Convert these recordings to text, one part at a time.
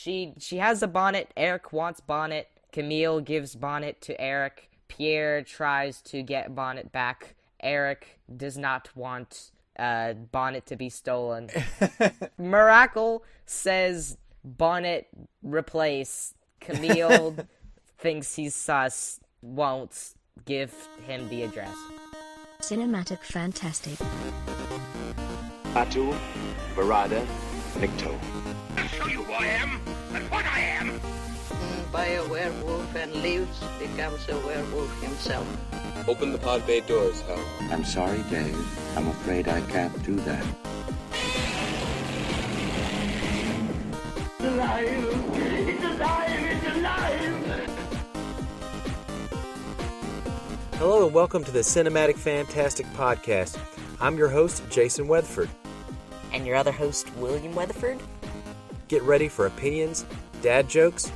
She has a bonnet. Eric wants bonnet. Camille gives bonnet to Eric. Pierre tries to get bonnet back. Eric does not want bonnet to be stolen. Miracle says bonnet replace. Camille thinks he's sus, won't give him the address. Cinematic fantastic. Batu, Barada, Nikto. I'll show you who I am and what I am. By a werewolf and lives, becomes a werewolf himself. Open the pod bay doors, Hal. I'm sorry, Dave. I'm afraid I can't do that. It's alive! It's alive! It's alive! Hello and welcome to the Cinematic Fantastic Podcast. I'm your host, Jason Weatherford. And your other host, William Weatherford. Get ready for opinions, dad jokes,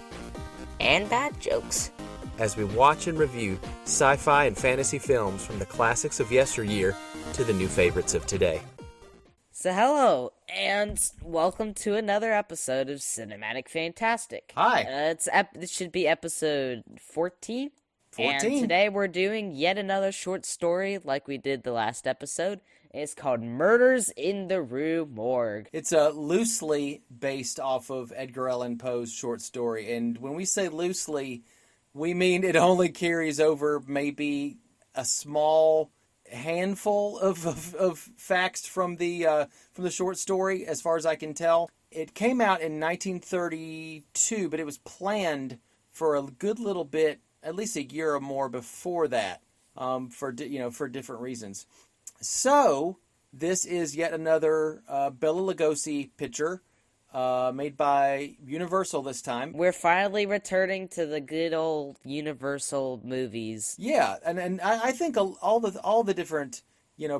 and bad jokes as we watch and review sci-fi and fantasy films from the classics of yesteryear to the new favorites of today. So hello, and welcome to another episode of Cinematic Fantastic. Hi. This should be episode 14. 14. And today we're doing yet another short story like we did the last episode. It's called Murders in the Rue Morgue. It's loosely based off of Edgar Allan Poe's short story, and when we say loosely, we mean it only carries over maybe a small handful of facts from the short story, as far as I can tell. It came out in 1932, but it was planned for a good little bit, at least a year or more before that, for different reasons. So, this is yet another Bela Lugosi picture, made by Universal this time. We're finally returning to the good old Universal movies. Yeah, and I think all the different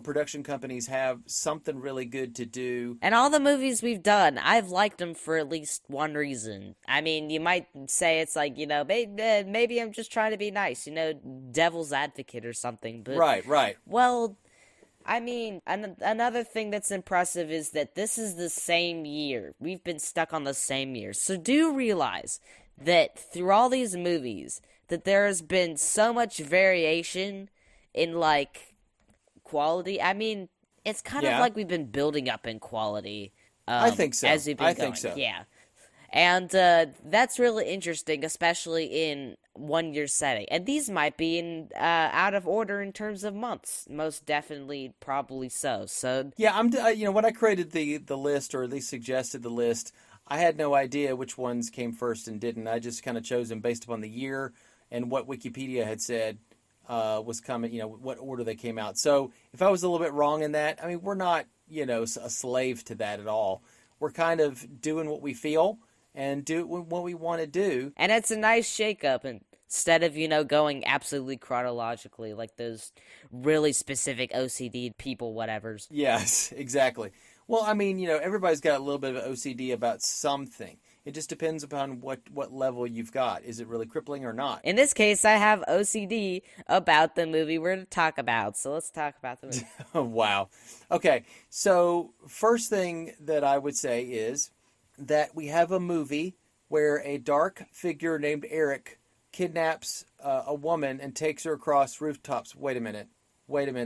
production companies have something really good to do. And all the movies we've done, I've liked them for at least one reason. I mean, you might say it's like, maybe I'm just trying to be nice, devil's advocate or something. But Right. Well, I mean, another thing that's impressive is that this is the same year. We've been stuck on the same year. So do realize that through all these movies, that there has been so much variation in, quality. I mean, it's kind of like we've been building up in quality. I think so. As we've been going. think so. Yeah. And that's really interesting, especially in 1 year setting. And these might be out of order in terms of months. Most definitely, probably so. So yeah, when I created the list, or at least suggested the list, I had no idea which ones came first and didn't. I just kind of chose them based upon the year and what Wikipedia had said was coming, what order they came out. So if I was a little bit wrong in that, I mean, we're not, a slave to that at all. We're kind of doing what we feel and do what we want to do. And it's a nice shakeup, instead of, going absolutely chronologically, like those really specific OCD people, whatevers. Yes, exactly. Well, I mean, everybody's got a little bit of OCD about something. It just depends upon what level you've got. Is it really crippling or not? In this case, I have OCD about the movie we're to talk about, so let's talk about the movie. Wow. Okay, so first thing that I would say is that we have a movie where a dark figure named Eric kidnaps a woman and takes her across rooftops. Wait a minute,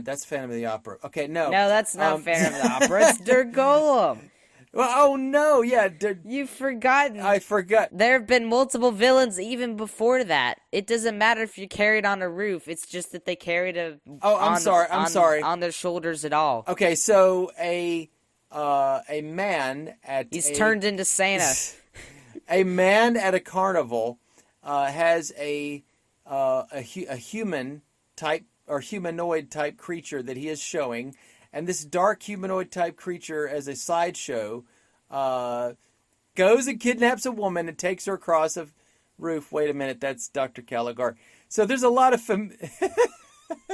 that's Phantom of the Opera. Okay, no. No, that's not Phantom of the Opera, it's Der Golem. Well, oh no, yeah. You've forgotten. I forgot. There have been multiple villains even before that. It doesn't matter if you're carried on a roof. It's just that they carried I'm sorry. On their shoulders at all. Okay, so a man He's turned into Santa. A man at a carnival has a human type or humanoid type creature that he is showing. And this dark humanoid type creature, as a sideshow, goes and kidnaps a woman and takes her across a roof. Wait a minute, that's Dr. Caligar. So there's a lot of Thing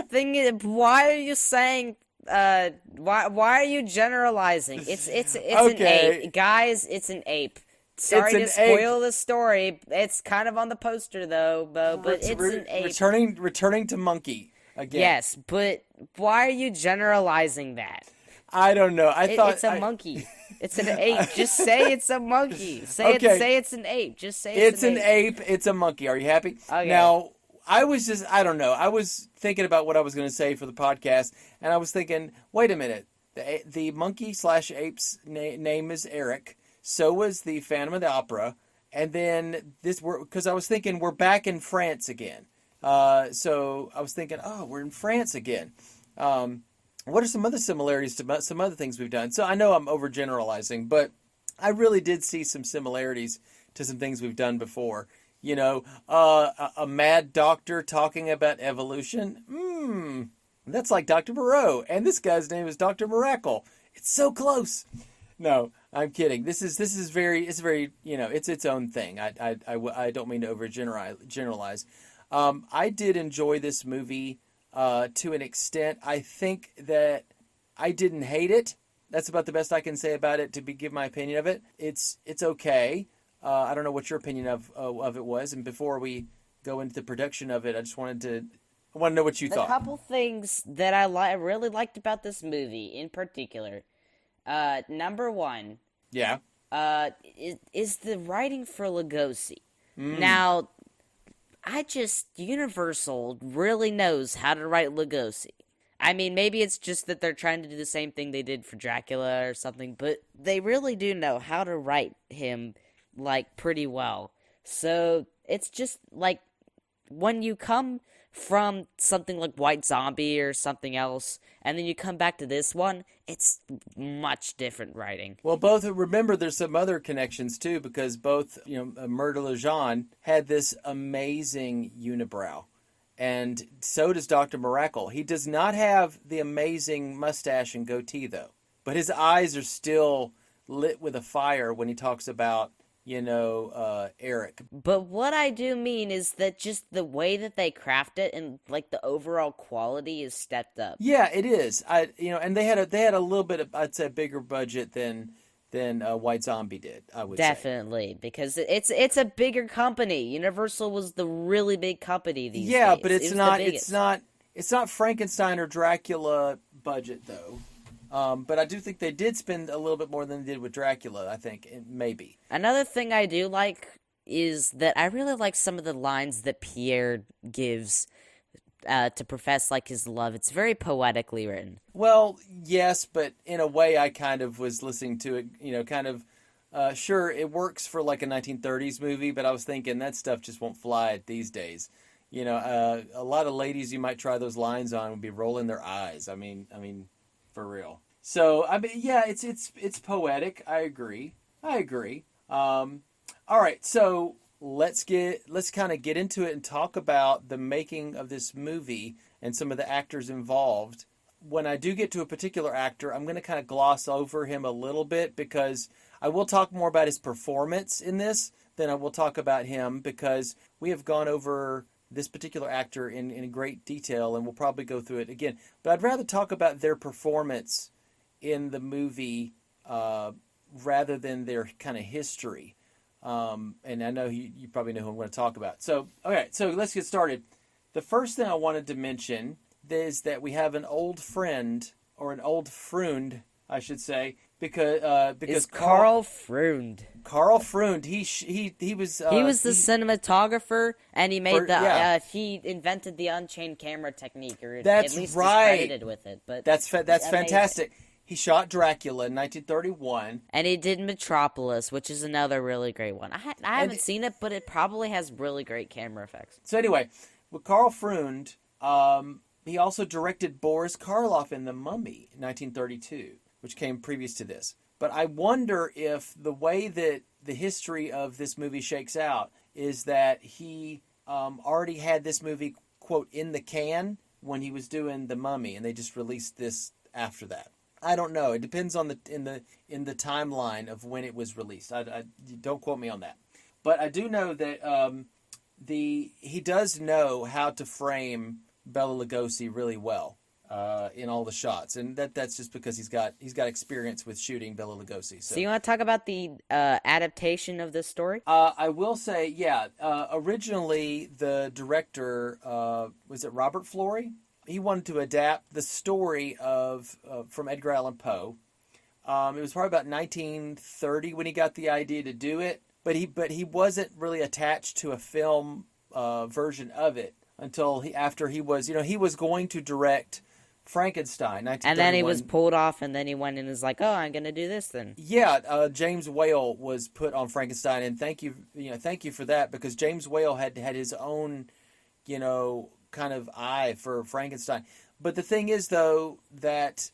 is, why are you saying? Why are you generalizing? It's okay. An ape, guys. It's an ape. Sorry to spoil the story. It's kind of on the poster though, but it's an ape. Returning to monkey again. Yes, but why are you generalizing that? I don't know. It's a monkey. It's an ape. Just say it's a monkey. Say it's an ape. Just say it's an ape. It's a monkey. Are you happy? Okay. Now, I don't know. I was thinking about what I was going to say for the podcast, and I was thinking, wait a minute. The monkey/ape's name is Eric. So was the Phantom of the Opera. And then because I was thinking we're back in France again. So I was thinking, we're in France again. What are some other similarities to some other things we've done? So I know I'm overgeneralizing, but I really did see some similarities to some things we've done before. A mad doctor talking about evolution. That's like Dr. Moreau. And this guy's name is Dr. Miracle. It's so close. No, I'm kidding. This is very, it's its own thing. I don't mean to overgeneralize. I did enjoy this movie to an extent. I think that I didn't hate it. That's about the best I can say about it give my opinion of it. It's okay. I don't know what your opinion of it was. And before we go into the production of it, I want to know what you thought. A couple things that I really liked about this movie in particular. Number one. Yeah. Is the writing for Lugosi. Now, Universal really knows how to write Lugosi. I mean, maybe it's just that they're trying to do the same thing they did for Dracula or something, but they really do know how to write him, pretty well. So, it's just, when you come from something like White Zombie or something else, and then you come back to this one, it's much different writing. Well, remember there's some other connections too, because both, Murdery had this amazing unibrow, and so does Dr. Miracle. He does not have the amazing mustache and goatee though, but his eyes are still lit with a fire when he talks about Eric. But what I do mean is that just the way that they craft it and the overall quality is stepped up. Yeah, it is. And they had a little bit of, I'd say, bigger budget than White Zombie did. I would definitely say. Because it's a bigger company. Universal was the really big company these days. Yeah, but it's not Frankenstein or Dracula budget though. But I do think they did spend a little bit more than they did with Dracula, I think, maybe. Another thing I do like is that I really like some of the lines that Pierre gives to profess, his love. It's very poetically written. Well, yes, but in a way I kind of was listening to it, sure, it works for a 1930s movie, but I was thinking that stuff just won't fly these days. A lot of ladies you might try those lines on would be rolling their eyes. I mean, for real. So, yeah, it's poetic. I agree. All right, so let's kind of get into it and talk about the making of this movie and some of the actors involved. When I do get to a particular actor, I'm going to kind of gloss over him a little bit because I will talk more about his performance in this than I will talk about him, because we have gone over this particular actor in great detail, and we'll probably go through it again. But I'd rather talk about their performance in the movie rather than their kind of history. And I know you probably know who I'm going to talk about. So, okay, so let's get started. The first thing I wanted to mention is that we have an old friend, or an old Freund, I should say, because Carl Freund. Carl Freund, he was the cinematographer, and he made he invented the unchained camera technique, or that's at least right. is credited with it. But that's fantastic. He shot Dracula in 1931. And he did Metropolis, which is another really great one. I haven't seen it, but it probably has really great camera effects. So anyway, with Carl Freund, he also directed Boris Karloff in The Mummy in 1932, which came previous to this. But I wonder if the way that the history of this movie shakes out is that he already had this movie, quote, in the can when he was doing The Mummy, and they just released this after that. I don't know. It depends on in the timeline of when it was released. I don't quote me on that. But I do know that he does know how to frame Bela Lugosi really well in all the shots, and that's just because he's got experience with shooting Bela Lugosi. So you want to talk about the adaptation of this story? I will say, yeah. Originally, the director was it Robert Florey? he wanted to adapt the story of from Edgar Allan Poe. It was probably about 1930 when he got the idea to do it, but he wasn't really attached to a film version of it until after he was going to direct Frankenstein, 1931. And then he was pulled off, and then he went and was like, "Oh, I'm gonna do this then." Yeah, James Whale was put on Frankenstein, and thank you for that, because James Whale had his own, kind of eye for Frankenstein. But the thing is, though, that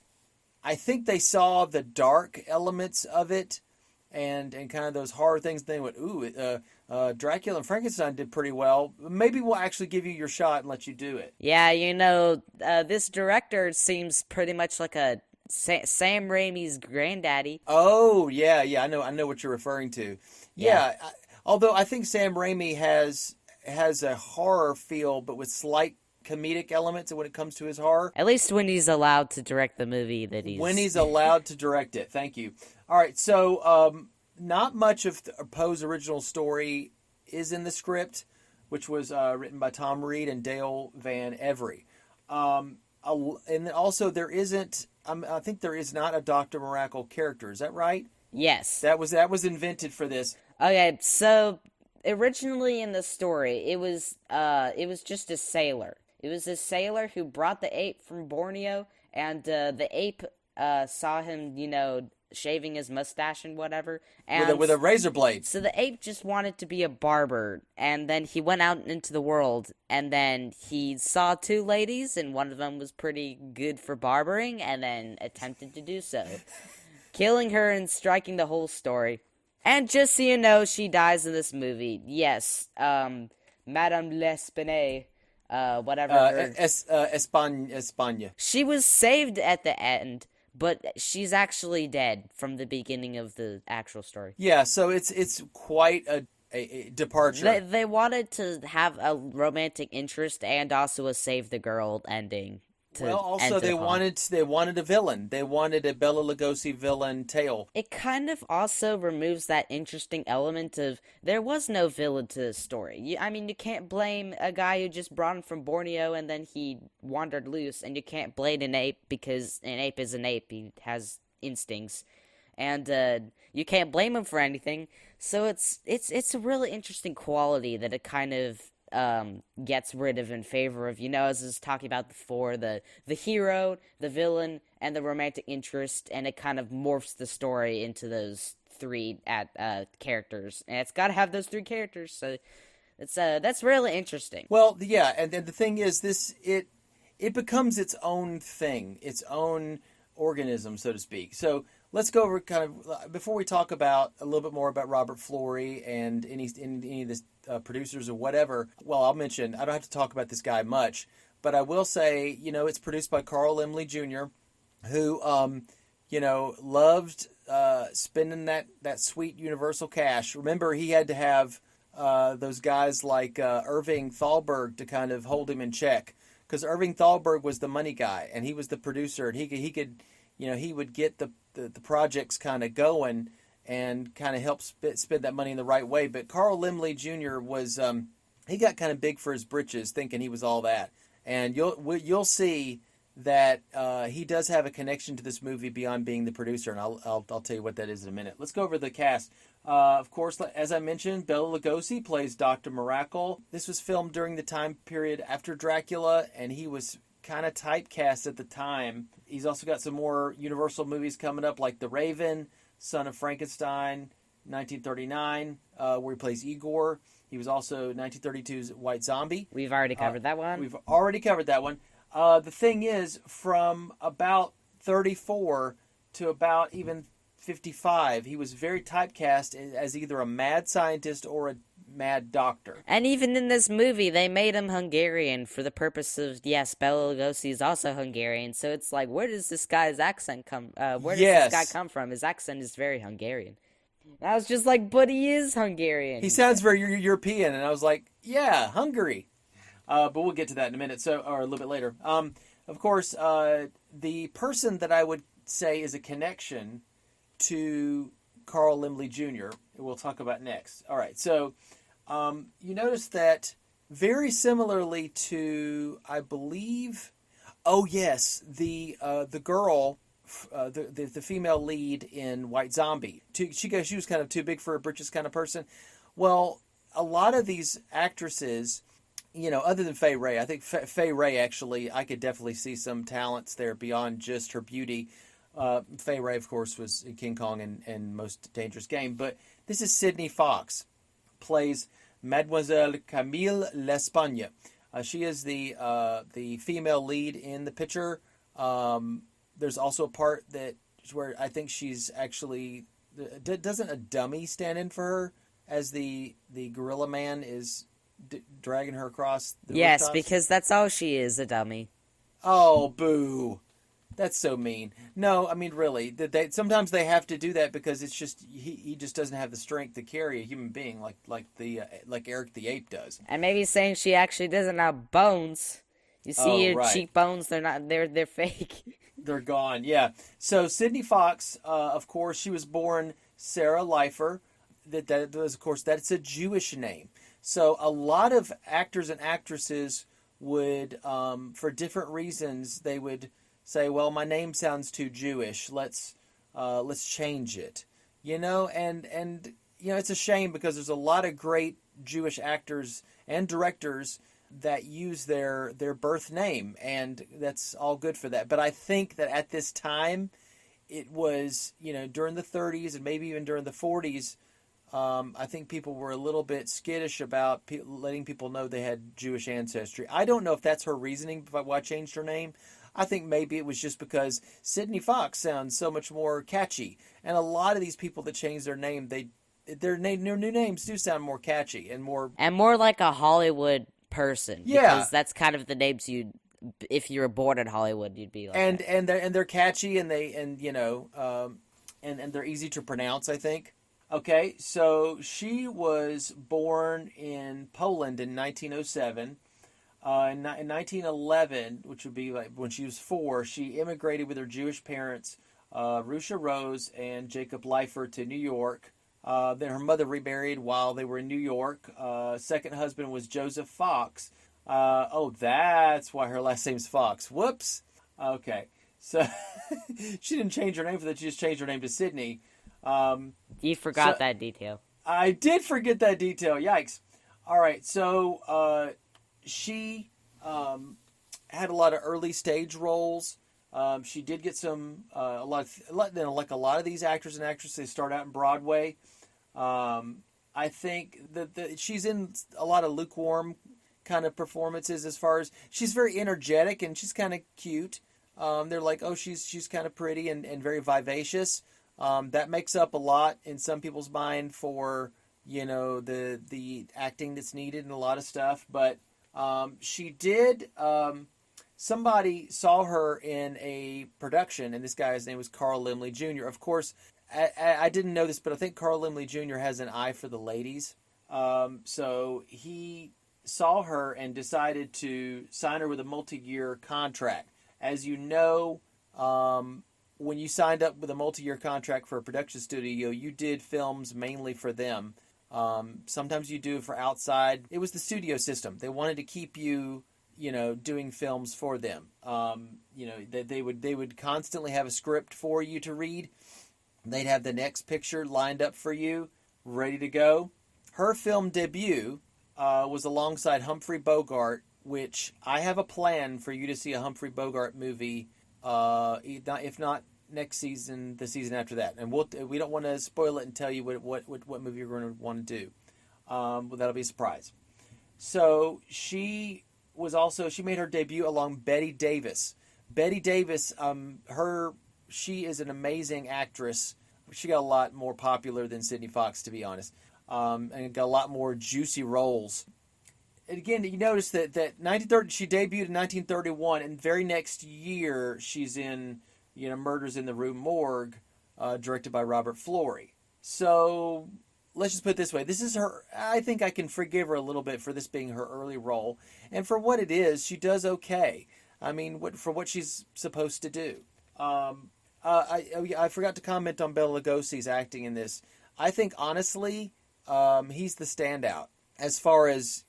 I think they saw the dark elements of it, and kind of those horror things. They went, "Ooh, Dracula and Frankenstein did pretty well. Maybe we'll actually give you your shot and let you do it." Yeah, this director seems pretty much like a Sam Raimi's granddaddy. Oh, yeah, I know what you're referring to. Yeah, although I think Sam Raimi has a horror feel, but with slight comedic elements when it comes to his horror. At least when he's allowed to direct the movie that he's... When he's allowed to direct it. Thank you. All right, so not much of Poe's original story is in the script, which was written by Tom Reed and Dale Van Every. And also there isn't... I think there is not a Dr. Miracle character. Is that right? Yes. That was invented for this. Okay, so originally in the story, it was just a sailor. It was a sailor who brought the ape from Borneo, and the ape saw him, shaving his mustache and whatever. And with a razor blade. So the ape just wanted to be a barber, and then he went out into the world, and then he saw two ladies, and one of them was pretty good for barbering, and then attempted to do so, killing her and striking the whole story. And just so you know, she dies in this movie. Yes, Madame L'Espinay. Whatever. España. She was saved at the end, but she's actually dead from the beginning of the actual story. Yeah, so it's quite a departure. They wanted to have a romantic interest and also a save the girl ending. Well, also they wanted a villain. They wanted a Bela Lugosi villain tale. It kind of also removes that interesting element of there was no villain to the story. You can't blame a guy who just brought him from Borneo and then he wandered loose, and you can't blame an ape because an ape is an ape. He has instincts, and you can't blame him for anything. So it's a really interesting quality that it kind of gets rid of in favor of, as I was talking about before, the hero, the villain, and the romantic interest, and it kind of morphs the story into those three characters, and it's got to have those three characters, so that's really interesting. Well, yeah, and the thing is, it becomes its own thing, its own organism, so to speak. So let's go over kind of, before we talk about a little bit more about Robert Florey and any of the producers or whatever. Well, I'll mention, I don't have to talk about this guy much, but I will say, it's produced by Carl Laemmle Jr., who, loved spending that sweet Universal cash. Remember, he had to have those guys like Irving Thalberg to kind of hold him in check, because Irving Thalberg was the money guy, and he was the producer, and he could he would get the projects kind of going and kind of help spend that money in the right way. But Carl Laemmle Jr. was he got kind of big for his britches, thinking he was all that. And you'll see that he does have a connection to this movie beyond being the producer, and I'll tell you what that is in a minute. Let's go over the cast. Of course, as I mentioned, Bela Lugosi plays Dr. Miracle. This was filmed during the time period after Dracula, and he was kind of typecast at the time. He's also got some more Universal movies coming up, like The Raven, Son of Frankenstein, 1939, where he plays Igor. He was also 1932's White Zombie. We've already covered that one. We've already covered that one. The thing is, from about 34 to about even 55, he was very typecast as either a mad scientist or a mad doctor. And even in this movie, they made him Hungarian for the purpose of, yes, Bela Lugosi is also Hungarian, so it's like, where does this guy's accent come, where does this guy come from? His accent is very Hungarian. And I was just like, but he is Hungarian. He sounds very European, and I was like, yeah, Hungary. But we'll get to that in a minute, or a little bit later. Of course, the person that I would say is a connection to Carl Laemmle Jr., we'll talk about next. All right, so you notice that very similarly to, I believe, Oh yes, the girl, the female lead in White Zombie. She was kind of too big for her britches kind of person. Well, a lot of these actresses, other than Fay Wray, I think Fay Wray actually, I could definitely see some talents there beyond just her beauty. Fay Wray, of course, was in King Kong and Most Dangerous Game, but this is Sydney Fox, plays Mademoiselle Camille L'Espagne. She is the female lead in the picture. There's also a part where I think she's actually doesn't a dummy stand in for her as the gorilla man is dragging her across the Yes, rooftops? because that's all she is, a dummy. Oh, boo. That's so mean. No, I mean, really. Sometimes they have to do that because it's just he just doesn't have the strength to carry a human being like Eric the Ape does. And maybe saying she actually doesn't have bones. You see her right. cheekbones, they're fake. They're gone, yeah. So Sydney Fox, of course, she was born Sarah Leifer. That was, of course, that's a Jewish name. So a lot of actors and actresses would, for different reasons, they would say, well, my name sounds too Jewish. Let's change it. And it's a shame because there's a lot of great Jewish actors and directors that use their birth name, and that's all good for that. But I think that at this time, it was, during the 30s and maybe even during the 40s, I think people were a little bit skittish about letting people know they had Jewish ancestry. I don't know if that's her reasoning why I changed her name. I think maybe it was just because Sydney Fox sounds so much more catchy. And a lot of these people that change their name, their new names do sound more catchy and more like a Hollywood person. Yeah. Because that's kind of the names if you were born in Hollywood, you'd be like that. and they're catchy and they're easy to pronounce, I think. Okay, so she was born in Poland in 1907. In 1911, which would be like when she was 4, she immigrated with her Jewish parents, Rusha Rose and Jacob Leifer, to New York. Then her mother remarried while they were in New York. Second husband was Joseph Fox. That's why her last name's Fox. Whoops. Okay, so she didn't change her name for that. She just changed her name to Sydney. You forgot that detail. I did forget that detail. Yikes. All right, so she had a lot of early stage roles. She did get a lot of these actors and actresses, they start out in Broadway. I think that she's in a lot of lukewarm kind of performances as far as she's very energetic and she's kind of cute. They're like, oh, she's kind of pretty and very vivacious. That makes up a lot in some people's mind for, the acting that's needed and a lot of stuff. But she did, somebody saw her in a production, and this guy's name was Carl Laemmle Jr. Of course, I didn't know this, but I think Carl Laemmle Jr. has an eye for the ladies. So he saw her and decided to sign her with a multi-year contract. As you know, when you signed up with a multi-year contract for a production studio, you did films mainly for them. Sometimes you do it for outside. It was the studio system. They wanted to keep you, doing films for them. They would constantly have a script for you to read. They'd have the next picture lined up for you, ready to go. Her film debut was alongside Humphrey Bogart, which I have a plan for you to see a Humphrey Bogart movie, if not next season, the season after that. And we don't want to spoil it and tell you what movie you're going to want to do. That'll be a surprise. So she made her debut along Betty Davis. Betty Davis, she is an amazing actress. She got a lot more popular than Sydney Fox, to be honest, and got a lot more juicy roles. And again, you notice that 1930 she debuted in 1931, and very next year she's in Murders in the Rue Morgue, directed by Robert Florey. So let's just put it this way: this is her. I think I can forgive her a little bit for this being her early role, and for what it is, she does okay. I mean, for what she's supposed to do. I forgot to comment on Bela Lugosi's acting in this. I think honestly, he's the standout. As far as,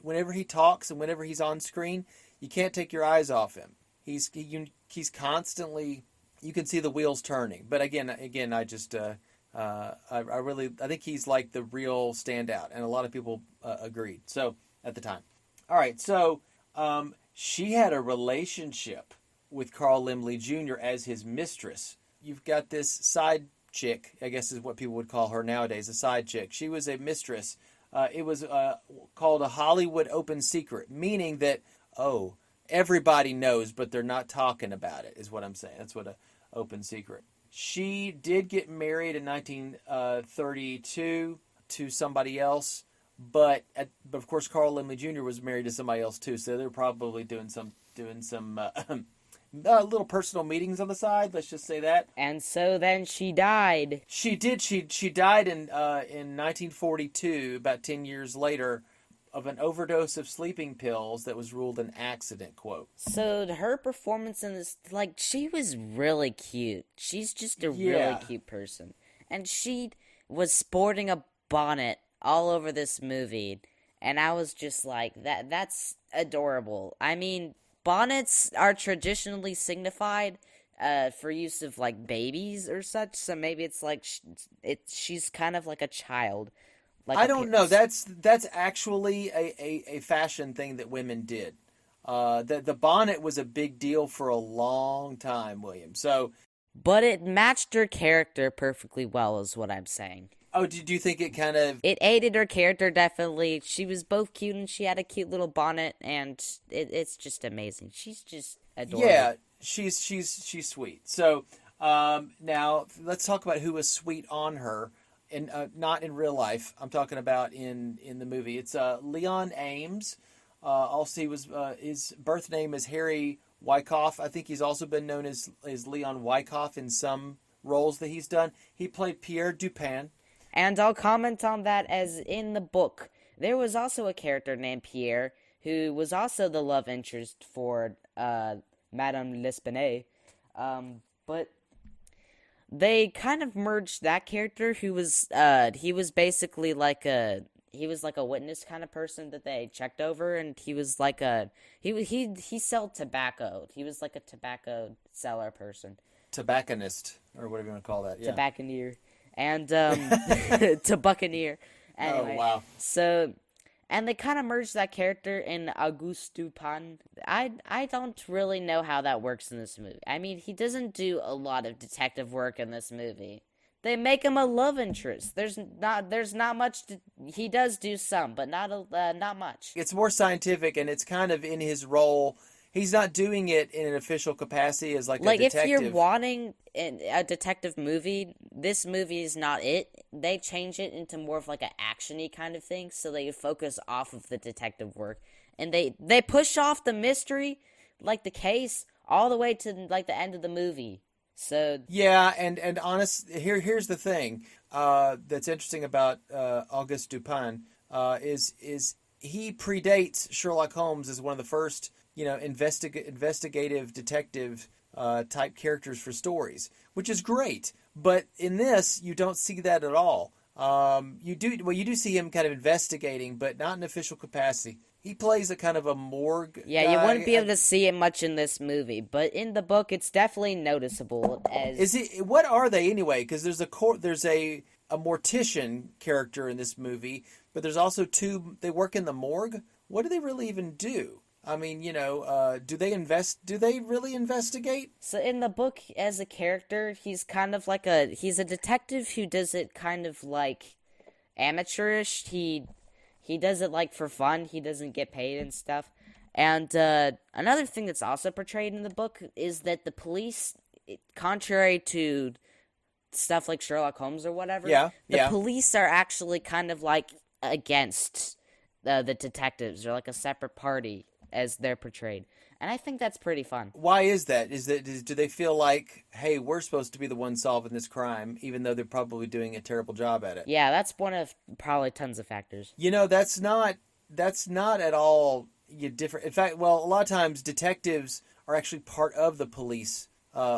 whenever he talks and whenever he's on screen, you can't take your eyes off him. He's constantly, you can see the wheels turning. But again, I just I think he's like the real standout, and a lot of people agreed. So at the time, all right. So she had a relationship with Carl Laemmle Jr. as his mistress. You've got this side chick, I guess is what people would call her nowadays, a side chick. She was a mistress. It was called a Hollywood open secret, meaning that, everybody knows, but they're not talking about it, is what I'm saying. That's what an open secret. She did get married in 1932 to somebody else, but of course Carl Laemmle Jr. was married to somebody else too, so they're probably doing some little personal meetings on the side. Let's just say that. And so then she died. She did. She died in 1942, about 10 years later, of an overdose of sleeping pills that was ruled an accident, quote. So her performance in this, like, she was really cute. She's just a really cute person. And she was sporting a bonnet all over this movie. And I was just like, that's adorable. I mean, bonnets are traditionally signified for use of, like, babies or such. So maybe it's like, she's kind of like a child. Like I don't know. That's actually a fashion thing that women did. The bonnet was a big deal for a long time, William. So, but it matched her character perfectly well, is what I'm saying. Oh, do you think it kind of... It aided her character, definitely. She was both cute, and she had a cute little bonnet, and it's just amazing. She's just adorable. Yeah, she's sweet. So, now, let's talk about who was sweet on her. Not in real life. I'm talking about in the movie. It's Leon Ames. Also, his birth name is Harry Wyckoff. I think he's also been known as Leon Wyckoff in some roles that he's done. He played Pierre Dupin. And I'll comment on that as in the book, there was also a character named Pierre who was also the love interest for Madame L'Espanaye. But they kind of merged that character who was he was basically like a witness kind of person that they checked over, and he was like he sold tobacco. He was like a tobacco seller person. Tobacconist, or whatever you want to call that. Yeah. Tobacconeer. And to Buccaneer. Anyway, oh wow. So, and they kind of merged that character in Auguste Dupin. I don't really know how that works in this movie. I mean, he doesn't do a lot of detective work in this movie. They make him a love interest. There's not much. He does do some, but not much. It's more scientific, and it's kind of in his role. He's not doing it in an official capacity as like a detective. Like, if you're wanting a detective movie, this movie is not it. They change it into more of like an action-y kind of thing, so they focus off of the detective work. And they push off the mystery, like the case, all the way to like the end of the movie. So yeah, and honest, here's the thing that's interesting about Auguste Dupin is he predates Sherlock Holmes as one of the first investigative detective type characters for stories, which is great. But in this, you don't see that at all. You do see him kind of investigating, but not in official capacity. He plays a kind of a morgue. Yeah, guy. You wouldn't be able to see it much in this movie, but in the book, it's definitely noticeable. What are they anyway? Because there's a mortician character in this movie, but there's also two. They work in the morgue. What do they really even do? I mean, do they really investigate? So in the book, as a character, he's kind of like he's a detective who does it kind of like amateurish. He does it like for fun. He doesn't get paid and stuff. And another thing that's also portrayed in the book is that the police, contrary to stuff like Sherlock Holmes or whatever, the police are actually kind of like against the detectives. They're like a separate party as they're portrayed. And I think that's pretty fun. Why is that? Do they feel like, hey, we're supposed to be the ones solving this crime, even though they're probably doing a terrible job at it? Yeah, that's one of probably tons of factors. That's not at all different. In fact, a lot of times detectives are actually part of the police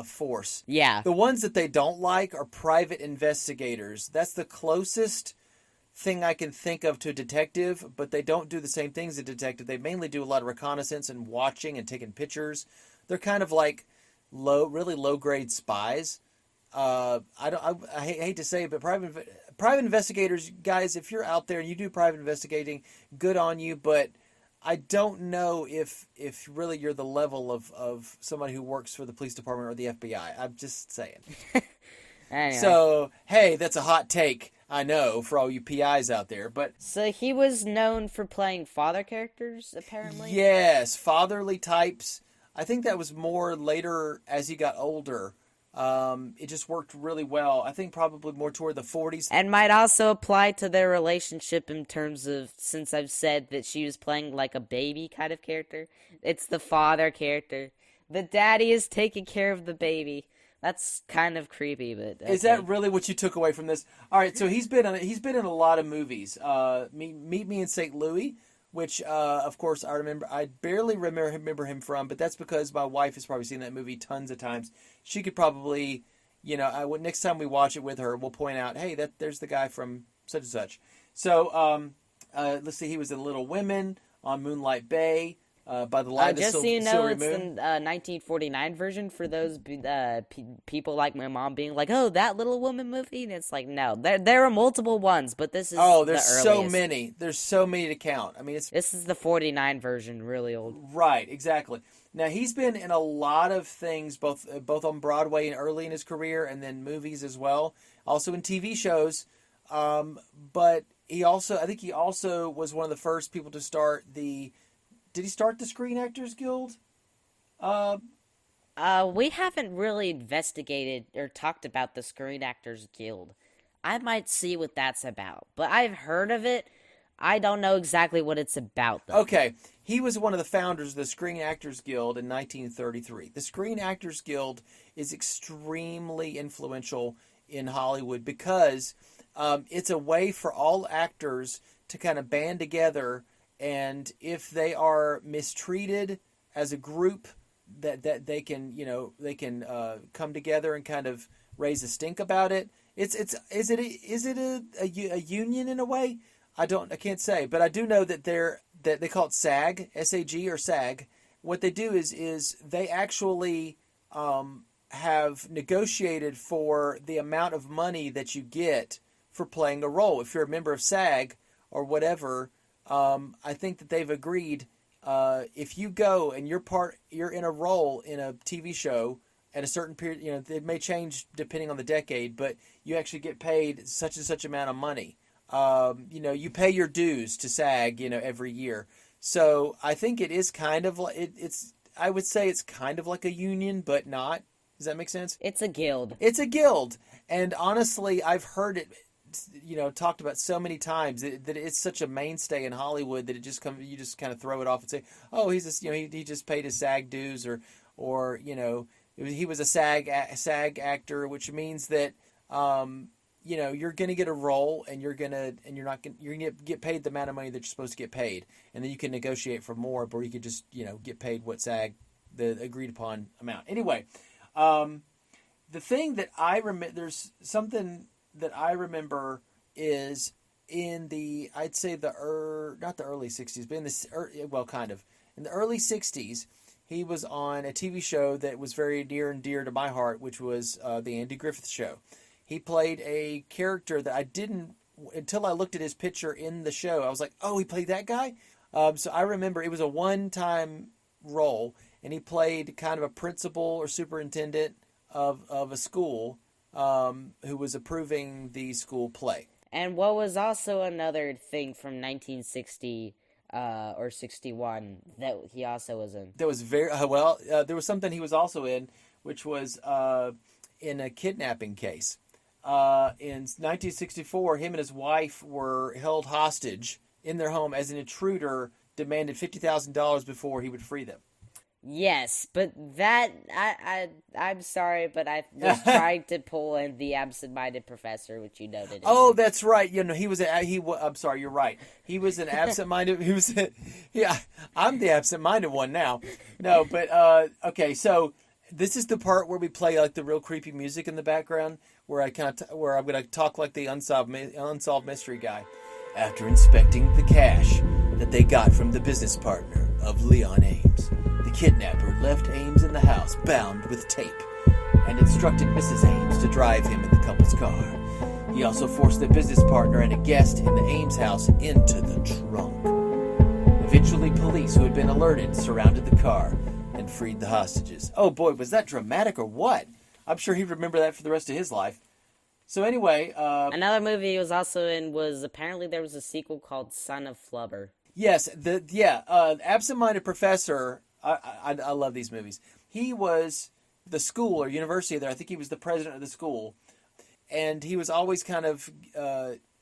force. Yeah. The ones that they don't like are private investigators. That's the closest thing I can think of to a detective, but they don't do the same things as a detective. They mainly do a lot of reconnaissance and watching and taking pictures. They're kind of like really low grade spies. I hate to say it, but private investigators, guys, if you're out there and you do private investigating, good on you. But I don't know if really you're the level of somebody who works for the police department or the FBI. I'm just saying. Anyway. So, hey, that's a hot take, I know, for all you PIs out there. But So he was known for playing father characters, apparently? yes, fatherly types. I think that was more later as he got older. It just worked really well. I think probably more toward the 40s. And might also apply to their relationship in terms of, since I've said that she was playing like a baby kind of character, it's the father character. The daddy is taking care of the baby. That's kind of creepy, but okay. Is that really what you took away from this? All right, so he's been in a lot of movies. Meet Me in St. Louis, which of course I barely remember him from, but that's because my wife has probably seen that movie tons of times. She could probably, next time we watch it with her, we'll point out, hey, there's the guy from such and such. So let's see, he was in Little Women, on Moonlight Bay. By the light of the just so you know, silvery it's moon. the 1949 version for those people like my mom being like, "Oh, that Little Woman movie," and it's like, no, there are multiple ones, but this is there's the so earliest. many. There's so many to count. I mean, This is the 49 version, really old. Right, exactly. Now he's been in a lot of things, both on Broadway and early in his career, and then movies as well. Also in TV shows, but I think he also was one of the first people to start the. Did he start the Screen Actors Guild? We haven't really investigated or talked about the Screen Actors Guild. I might see what that's about, but I've heard of it. I don't know exactly what it's about, though. Okay, he was one of the founders of the Screen Actors Guild in 1933. The Screen Actors Guild is extremely influential in Hollywood because it's a way for all actors to kind of band together. And if they are mistreated as a group, that they can come together and kind of raise a stink about it. Is it a union in a way? I can't say, but I do know that they call it SAG, SAG or SAG. What they do is they actually have negotiated for the amount of money that you get for playing a role. If you're a member of SAG or whatever. I think that they've agreed if you go and you're in a role in a TV show at a certain period, it may change depending on the decade, but you actually get paid such and such amount of money. You pay your dues to SAG, every year. So I think it is kind of like I would say it's kind of like a union, but not. Does that make sense? It's a guild. It's a guild, and honestly, I've heard it. Talked about so many times that it's such a mainstay in Hollywood that you just kind of throw it off and say, oh, he's just, he just paid his SAG dues or he was a SAG actor, which means that you're going to get a role and you're going to get paid the amount of money that you're supposed to get paid, and then you can negotiate for more, or you could just get paid what SAG the agreed upon amount. Anyway, the thing that I remember, there's something that I remember is in I'd say not the early 60s, but kind of. In the early 60s, he was on a TV show that was very near and dear to my heart, which was the Andy Griffith Show. He played a character that I didn't, until I looked at his picture in the show, I was like, oh, he played that guy? So I remember it was a one-time role, and he played kind of a principal or superintendent of a school, who was approving the school play. And what was also another thing from 1960 or 61 that he also was in? There was there was something he was also in, which was in a kidnapping case. In 1964, him and his wife were held hostage in their home as an intruder demanded $50,000 before he would free them. Yes, but that I'm sorry, but I was trying to pull in the absent-minded professor, which you noted. Oh, that's right. I'm sorry. You're right. He was an absent-minded. I'm the absent-minded one now. No, but okay. So this is the part where we play like the real creepy music in the background, where I'm going to talk like the unsolved mystery guy. After inspecting the cash that they got from the business partner of Leon Ames, the kidnapper left Ames in the house bound with tape and instructed Mrs. Ames to drive him in the couple's car. He also forced their business partner and a guest in the Ames house into the trunk. Eventually, police who had been alerted surrounded the car and freed the hostages. Oh boy, was that dramatic or what? I'm sure he'd remember that for the rest of his life. So anyway... another movie he was also in was, apparently there was a sequel called Son of Flubber. Yes, Absent-Minded Professor, I love these movies. He was the school or university there, I think he was the president of the school, and he was always kind of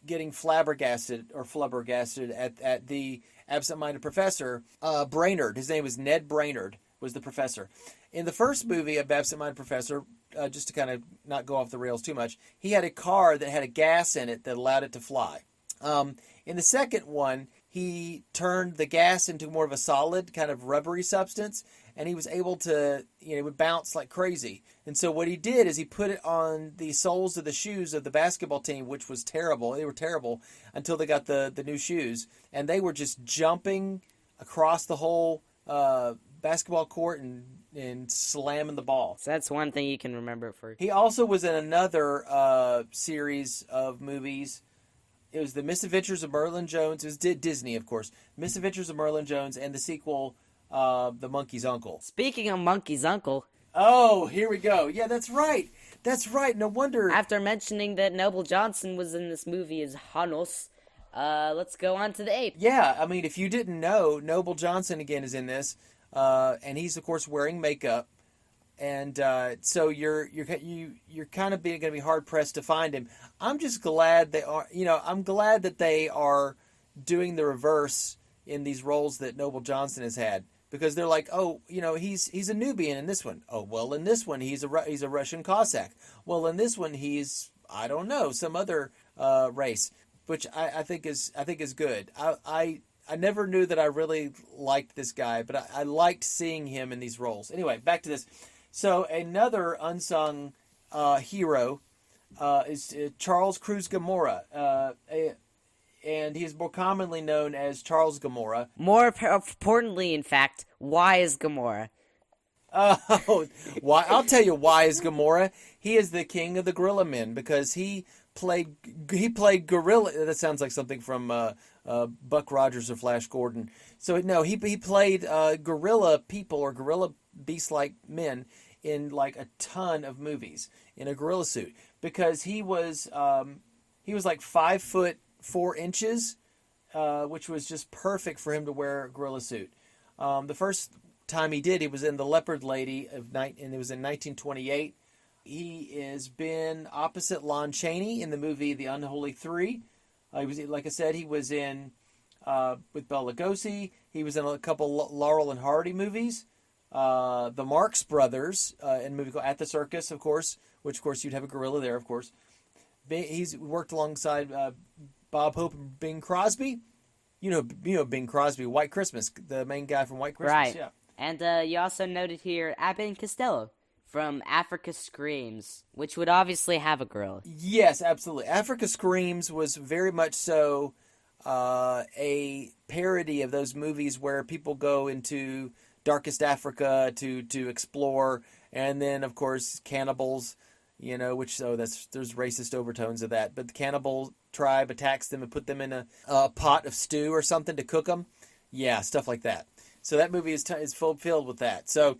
getting flabbergasted at the absent-minded professor, Brainerd. His name was Ned Brainerd, was the professor. In the first movie of Absent-Minded Professor, just to kind of not go off the rails too much, he had a car that had a gas in it that allowed it to fly. In the second one, he turned the gas into more of a solid, kind of rubbery substance, and he was able to, it would bounce like crazy. And so what he did is he put it on the soles of the shoes of the basketball team, which was terrible. They were terrible until they got the new shoes. And they were just jumping across the whole basketball court and slamming the ball. So that's one thing you can remember for. He also was in another series of movies. It was The Misadventures of Merlin Jones. It was Disney, of course. Misadventures of Merlin Jones and the sequel, The Monkey's Uncle. Speaking of Monkey's Uncle. Oh, here we go. Yeah, that's right. That's right. No wonder. After mentioning that Noble Johnson was in this movie as Hanos, let's go on to the ape. Yeah, I mean, if you didn't know, Noble Johnson again is in this, and he's of course wearing makeup, and so you're kind of going to be hard pressed to find him. I'm just glad they are. I'm glad that they are doing the reverse in these roles that Noble Johnson has had, because they're like, oh, he's a Nubian in this one. Oh, well, in this one he's a Russian Cossack. Well, in this one he's, I don't know, some other race, which I think is good. I never knew that I really liked this guy, but I liked seeing him in these roles. Anyway, back to this. So another unsung hero is Charles Cruz Gamora, and he is more commonly known as Charles Gamora. More importantly, in fact, why is Gamora? Oh, why? I'll tell you why is Gamora. He is the king of the Gorilla Men because he played Gorilla. That sounds like something from Buck Rogers or Flash Gordon. So no, he played gorilla people or gorilla beast-like men in like a ton of movies in a gorilla suit because he was like 5'4", which was just perfect for him to wear a gorilla suit. The first time he was in The Leopard Lady and it was in 1928. He has been opposite Lon Chaney in the movie The Unholy Three. He was, like I said, he was in with Bela Lugosi. He was in a couple Laurel and Hardy movies. The Marx Brothers in a movie called At the Circus, of course, which of course you'd have a gorilla there, of course. He's worked alongside Bob Hope and Bing Crosby. You know Bing Crosby, White Christmas, the main guy from White Christmas. Right. Yeah. And you also noted here Abbott and Costello from Africa Screams, which would obviously have a gorilla. Yes, absolutely. Africa Screams was very much so a parody of those movies where people go into darkest Africa to explore, and then of course cannibals, there's racist overtones of that, but the cannibal tribe attacks them and put them in a pot of stew or something to cook them. Yeah, stuff like that. So that movie is filled with that. So,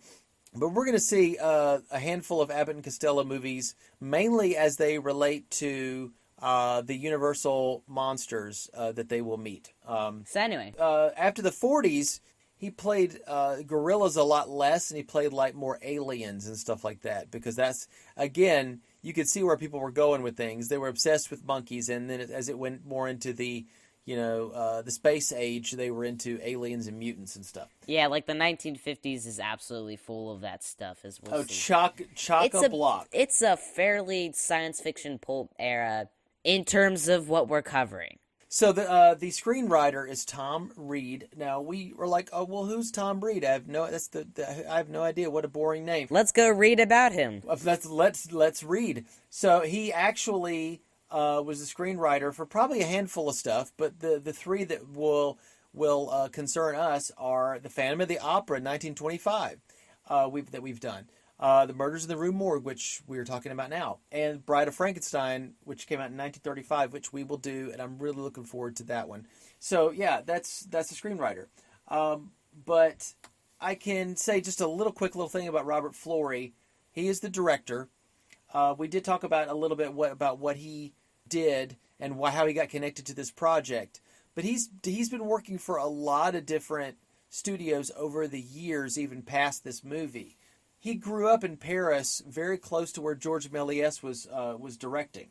but we're going to see a handful of Abbott and Costello movies, mainly as they relate to the Universal monsters that they will meet. So anyway, after the 40s, he played gorillas a lot less, and he played like more aliens and stuff like that, because that's, again, you could see where people were going with things. They were obsessed with monkeys, and then as it went more into the the space age, they were into aliens and mutants and stuff. Yeah, like the 1950s is absolutely full of that stuff, as we'll see. Chock-a-block. It's a fairly science fiction pulp era in terms of what we're covering. So the screenwriter is Tom Reed. Now we were like, oh well, who's Tom Reed? I have no idea. What a boring name. Let's go read about him. Let's read. So he actually was the screenwriter for probably a handful of stuff, but the three that will concern us are The Phantom of the Opera in 1925 that we've done. The Murders in the Rue Morgue, which we are talking about now, and Bride of Frankenstein, which came out in 1935, which we will do, and I'm really looking forward to that one. So yeah, that's the screenwriter. But I can say just a quick little thing about Robert Florey. He is the director. We did talk about a little bit about what he did and how he got connected to this project. But he's been working for a lot of different studios over the years, even past this movie. He grew up in Paris, very close to where Georges Méliès was directing,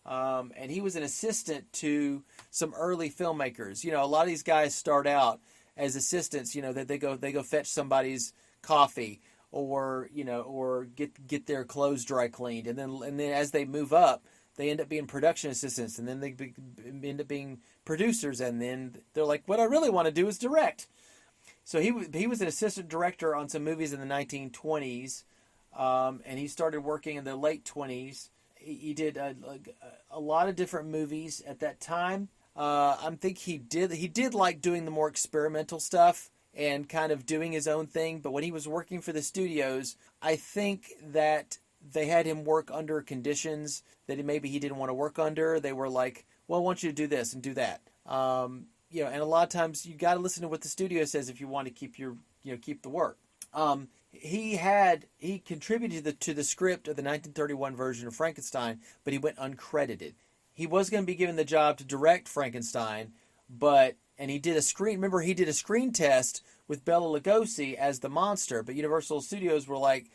and he was an assistant to some early filmmakers. You know, a lot of these guys start out as assistants. You know, that they go fetch somebody's coffee, or get their clothes dry cleaned, and then as they move up, they end up being production assistants, and then they end up being producers, and then they're like, what I really want to do is direct. So he was an assistant director on some movies in the 1920s, and he started working in the late 20s. He did a lot of different movies at that time. I think he did like doing the more experimental stuff and kind of doing his own thing. But when he was working for the studios, I think that they had him work under conditions that maybe he didn't want to work under. They were like, well, I want you to do this and do that. And a lot of times you got to listen to what the studio says if you want to keep the work. He contributed to the script of the 1931 version of Frankenstein, but he went uncredited. He was going to be given the job to direct Frankenstein, and he did a screen test with Bela Lugosi as the monster, but Universal Studios were like,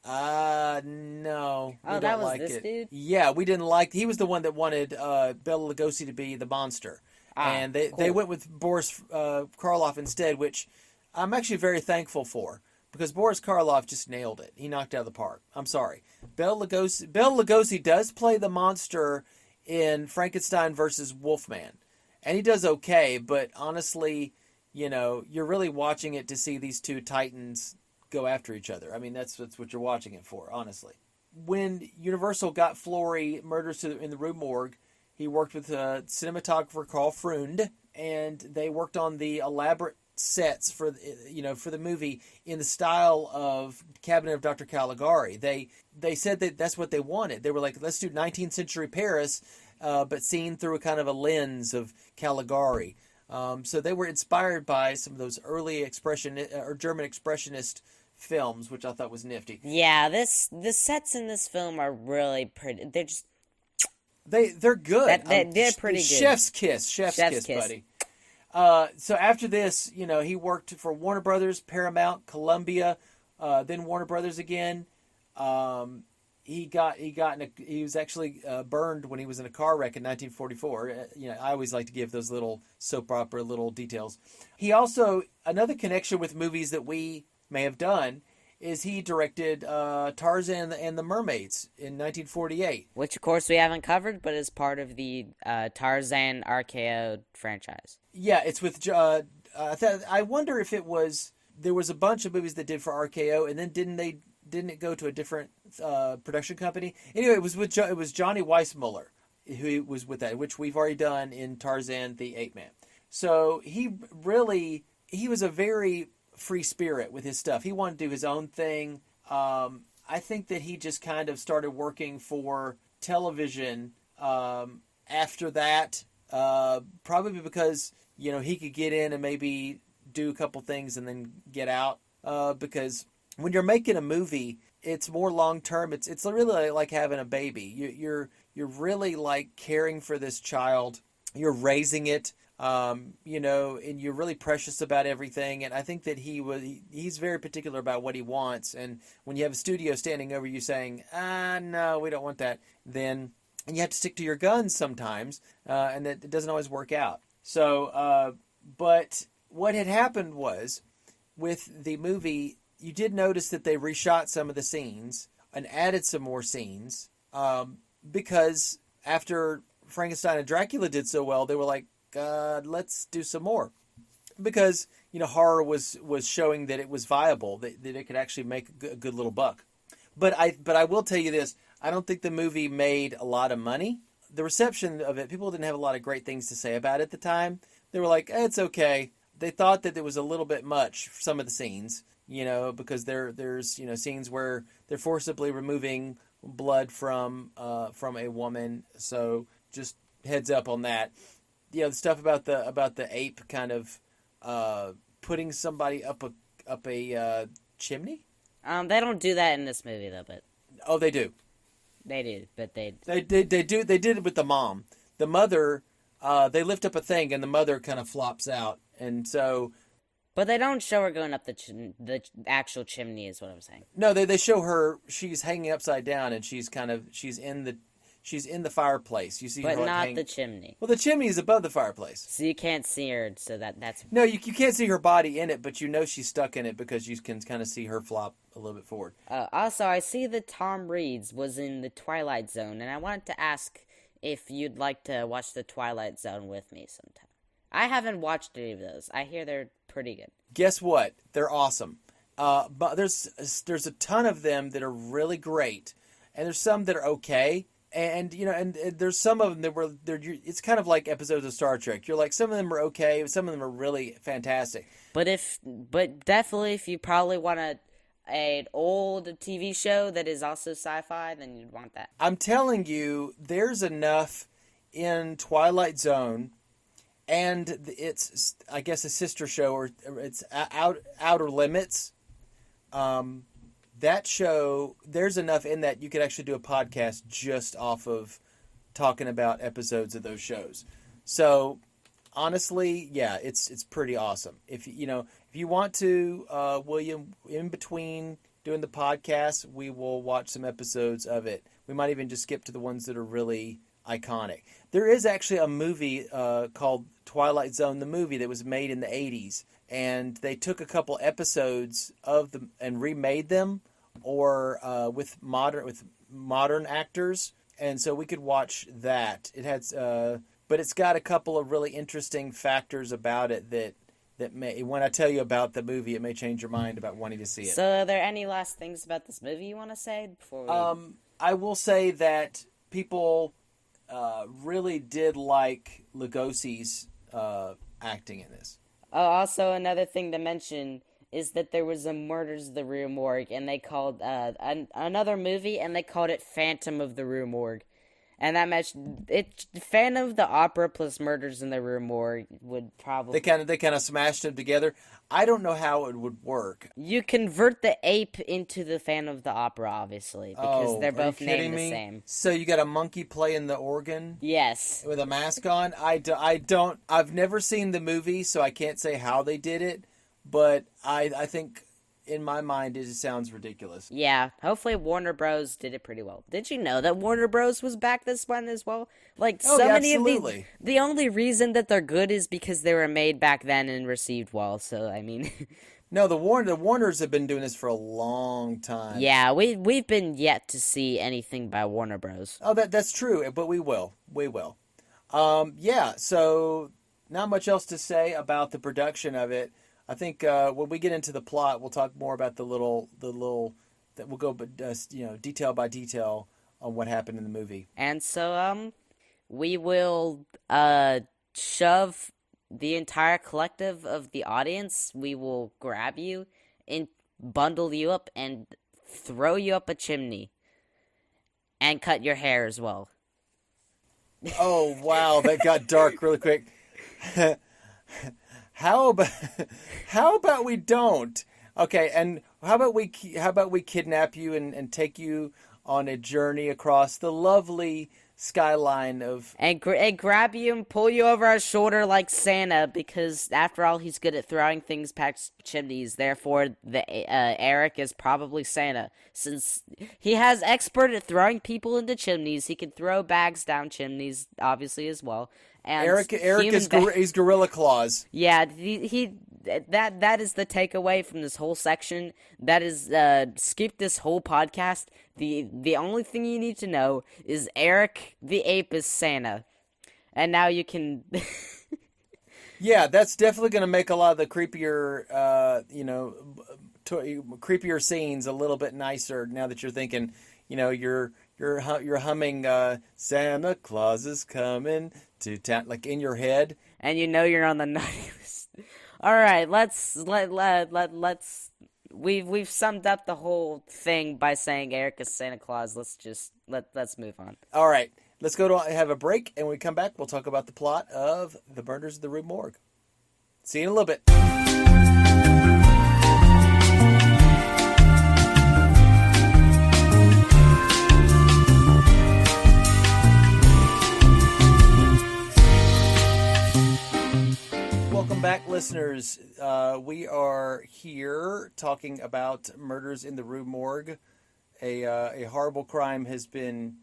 no, we don't like it. Dude? Yeah, we didn't like. He was the one that wanted Bela Lugosi to be the monster. And they went with Boris Karloff instead, which I'm actually very thankful for, because Boris Karloff just nailed it. He knocked it out of the park. I'm sorry. Bela Lugosi does play the monster in Frankenstein versus Wolfman, and he does okay, but honestly, you're really watching it to see these two titans go after each other. I mean, that's what you're watching it for, honestly. When Universal got Florey Murders in the Rue Morgue, he worked with cinematographer Carl Freund, and they worked on the elaborate sets for the movie in the style of Cabinet of Dr. Caligari. They said that that's what they wanted. They were like, let's do 19th century Paris, but seen through a kind of a lens of Caligari. So they were inspired by some of those early German expressionist films, which I thought was nifty. Yeah, the sets in this film are really pretty. They're just they're good. They're pretty good. Chef's kiss, buddy. So after this, he worked for Warner Brothers, Paramount, Columbia, then Warner Brothers again. He was actually burned when he was in a car wreck in 1944. I always like to give those little soap opera little details. He also, another connection with movies that we may have done, is he directed Tarzan and the Mermaids in 1948. Which, of course, we haven't covered, but is part of the Tarzan RoccoW franchise. Yeah, it's with... I wonder if there was a bunch of movies that did for RoccoW, and then didn't it go to a different production company? Anyway, it was Johnny Weissmuller who was with that, which we've already done in Tarzan the Ape Man. So he was a very free spirit with his stuff. He wanted to do his own thing. I think that he just kind of started working for television after that, probably because he could get in and maybe do a couple things and then get out. Because when you're making a movie, it's more long term. It's really like having a baby. You're really like caring for this child. You're raising it. And you're really precious about everything. And I think that he's very particular about what he wants. And when you have a studio standing over you saying, no, we don't want that, then you have to stick to your guns sometimes. And that it doesn't always work out. So, but what had happened was, with the movie, you did notice that they reshot some of the scenes and added some more scenes, because after Frankenstein and Dracula did so well, they were like, let's do some more, because horror was showing that it was viable, that it could actually make a good little buck. But I will tell you this: I don't think the movie made a lot of money. The reception of it, people didn't have a lot of great things to say about it at the time. They were like, it's okay. they thought that it was a little bit much for some of the scenes, because there's scenes where they're forcibly removing blood from a woman. So just heads up on that. The stuff about the ape kind of putting somebody up a chimney. They don't do that in this movie though, but Oh, they do. they do. But they They do. They did it with the mom. The mother, they lift up a thing, and the mother kind of flops out, and so. But they don't show her going up the actual chimney, is what I'm saying. No, they show her. She's hanging upside down, and she's in the fireplace. You see, But her not the chimney. Well, the chimney is above the fireplace. So you can't see her. So that's. No, you can't see her body in it, but she's stuck in it because you can kind of see her flop a little bit forward. Also, I see that Tom Reed's was in the Twilight Zone, and I wanted to ask if you'd like to watch the Twilight Zone with me sometime. I haven't watched any of those. I hear they're pretty good. Guess what? They're awesome. But there's a ton of them that are really great, and there's some that are okay. And there's some of them it's kind of like episodes of Star Trek. You're like, some of them are okay, some of them are really fantastic. But definitely if you probably want an old TV show that is also sci-fi, then you'd want that. I'm telling you, there's enough in Twilight Zone, and it's, I guess, a sister show, or it's Outer Limits. That show, there's enough in that you could actually do a podcast just off of talking about episodes of those shows. So, honestly, yeah, it's pretty awesome. If you want to, William, in between doing the podcast, we will watch some episodes of it. We might even just skip to the ones that are really iconic. There is actually a movie called Twilight Zone, the movie, that was made in the 80s, and they took a couple episodes of them and remade them, or with modern actors, and so we could watch that. It has, but it's got a couple of really interesting factors about it that may, when I tell you about the movie, it may change your mind about wanting to see it. So, are there any last things about this movie you want to say before we... I will say that people really did like Lugosi's acting in this. Oh, also another thing to mention is that there was a Murders of the Rue Morgue, and they called another movie, and they called it Phantom of the Rue Morgue. And that match, Phantom of the Opera plus Murders in the Rue Morgue would probably... They kind of smashed them together. I don't know how it would work. You convert the ape into the Phantom of the Opera, obviously, because they're both named the same. So you got a monkey playing the organ? Yes. With a mask on? I've never seen the movie, so I can't say how they did it, but I think... in my mind, it just sounds ridiculous. Yeah, hopefully Warner Bros. Did it pretty well. Did you know that Warner Bros. Was back this one as well? Like, many absolutely. of the only reason that they're good is because they were made back then and received well, so, I mean... No, the Warners have been doing this for a long time. Yeah, we've been yet to see anything by Warner Bros. Oh, that's true, but we will. We will. Yeah, so not much else to say about the production of it. I think when we get into the plot, we'll talk more about the little that we'll go, detail by detail on what happened in the movie. And so, we will shove the entire collective of the audience. We will grab you and bundle you up and throw you up a chimney and cut your hair as well. Oh wow, that got dark really quick. How about we don't? Okay, and how about we kidnap you and take you on a journey across the lovely skyline of... And grab you and pull you over our shoulder like Santa, because after all, he's good at throwing things past chimneys. Therefore, Eric is probably Santa. Since he has expert at throwing people into chimneys, he can throw bags down chimneys, obviously, as well. And Eric is he's Gorilla Claws. Yeah, that is the takeaway from this whole section. That is, skip this whole podcast. The only thing you need to know is Eric the ape is Santa. And now you can... Yeah, that's definitely going to make a lot of the creepier, creepier scenes a little bit nicer now that you're thinking, you're humming Santa Claus is coming to town, like in your head. And you're on the naughty list. All right, let's we've summed up the whole thing by saying Eric is Santa Claus. Let's move on. All right, let's go to have a break, and when we come back, we'll talk about the plot of The Murders of the Rue Morgue. See you in a little bit. Welcome back, listeners. We are here talking about Murders in the Rue Morgue. A horrible crime has been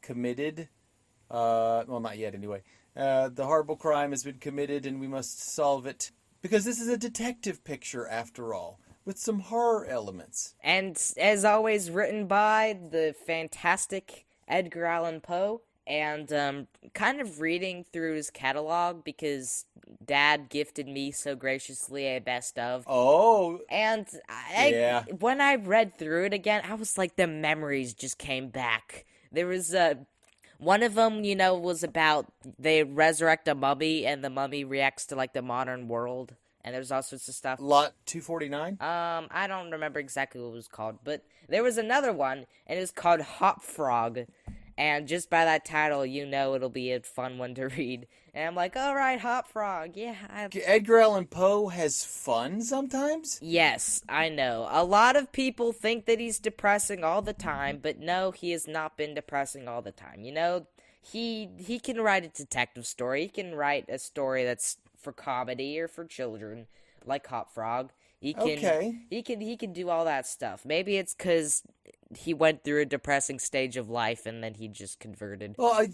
committed. Well, not yet, anyway. The horrible crime has been committed, and we must solve it. Because this is a detective picture, after all, with some horror elements. And, as always, written by the fantastic Edgar Allan Poe. And kind of reading through his catalog because Dad gifted me so graciously a best of. Oh. And when I read through it again, I was like, the memories just came back. There was one of them, was about they resurrect a mummy and the mummy reacts to like the modern world. And there's all sorts of stuff. Lot 249? I don't remember exactly what it was called, but there was another one, and it was called Hop Frog. And just by that title, it'll be a fun one to read. And I'm like, all right, Hop Frog, yeah. Edgar Allan Poe has fun sometimes? Yes, I know. A lot of people think that he's depressing all the time, but no, he has not been depressing all the time. He can write a detective story. He can write a story that's for comedy or for children, like Hop Frog. He can do all that stuff. Maybe it's because he went through a depressing stage of life and then he just converted. Well,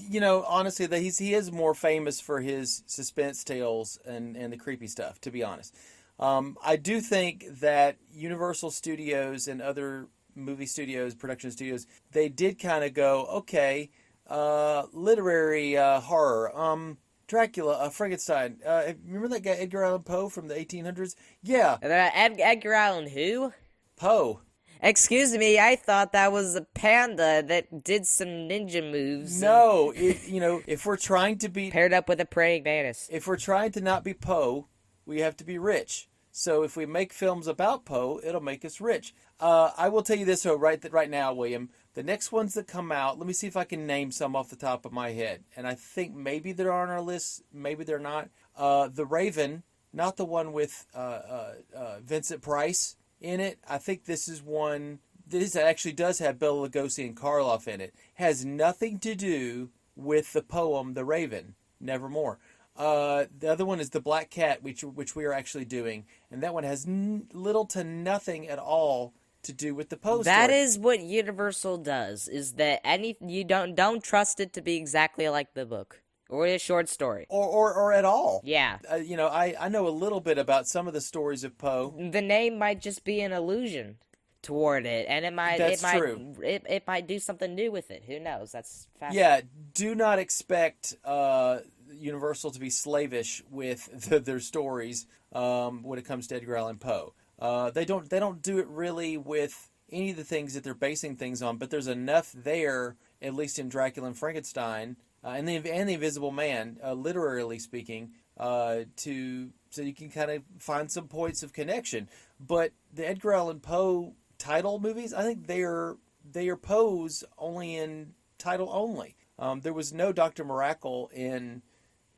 honestly, he is more famous for his suspense tales and the creepy stuff, to be honest. I do think that Universal Studios and other movie studios, production studios, they did kind of go, okay, literary horror, Dracula, Frankenstein. Remember that guy Edgar Allan Poe from the 1800s? Yeah. Edgar Allan who? Poe. Excuse me, I thought that was a panda that did some ninja moves. No, if we're trying to be... Paired up with a praying mantis. If we're trying to not be Poe, we have to be rich. So if we make films about Poe, it'll make us rich. I will tell you this right now, William. The next ones that come out, let me see if I can name some off the top of my head. And I think maybe they're on our list, maybe they're not. The Raven, not the one with Vincent Price in it. I think this is one. This actually does have Bela Lugosi and Karloff in it. Has nothing to do with the poem The Raven, Nevermore. The other one is The Black Cat, which we are actually doing, and that one has little to nothing at all to do with the Poe story. That is what Universal does. Is that you don't trust it to be exactly like the book or a short story or at all. Yeah. I know a little bit about some of the stories of Poe. The name might just be an allusion toward it, and it might true. It might do something new with it. Who knows? That's fascinating. Yeah. Do not expect Universal to be slavish with their stories when it comes to Edgar Allan Poe. They don't do it really with any of the things that they're basing things on, but there's enough there, at least in Dracula and Frankenstein, and the Invisible Man, literally speaking, so you can kind of find some points of connection. But the Edgar Allan Poe title movies, I think they are Poe's only in title only. There was no Dr. Miracle in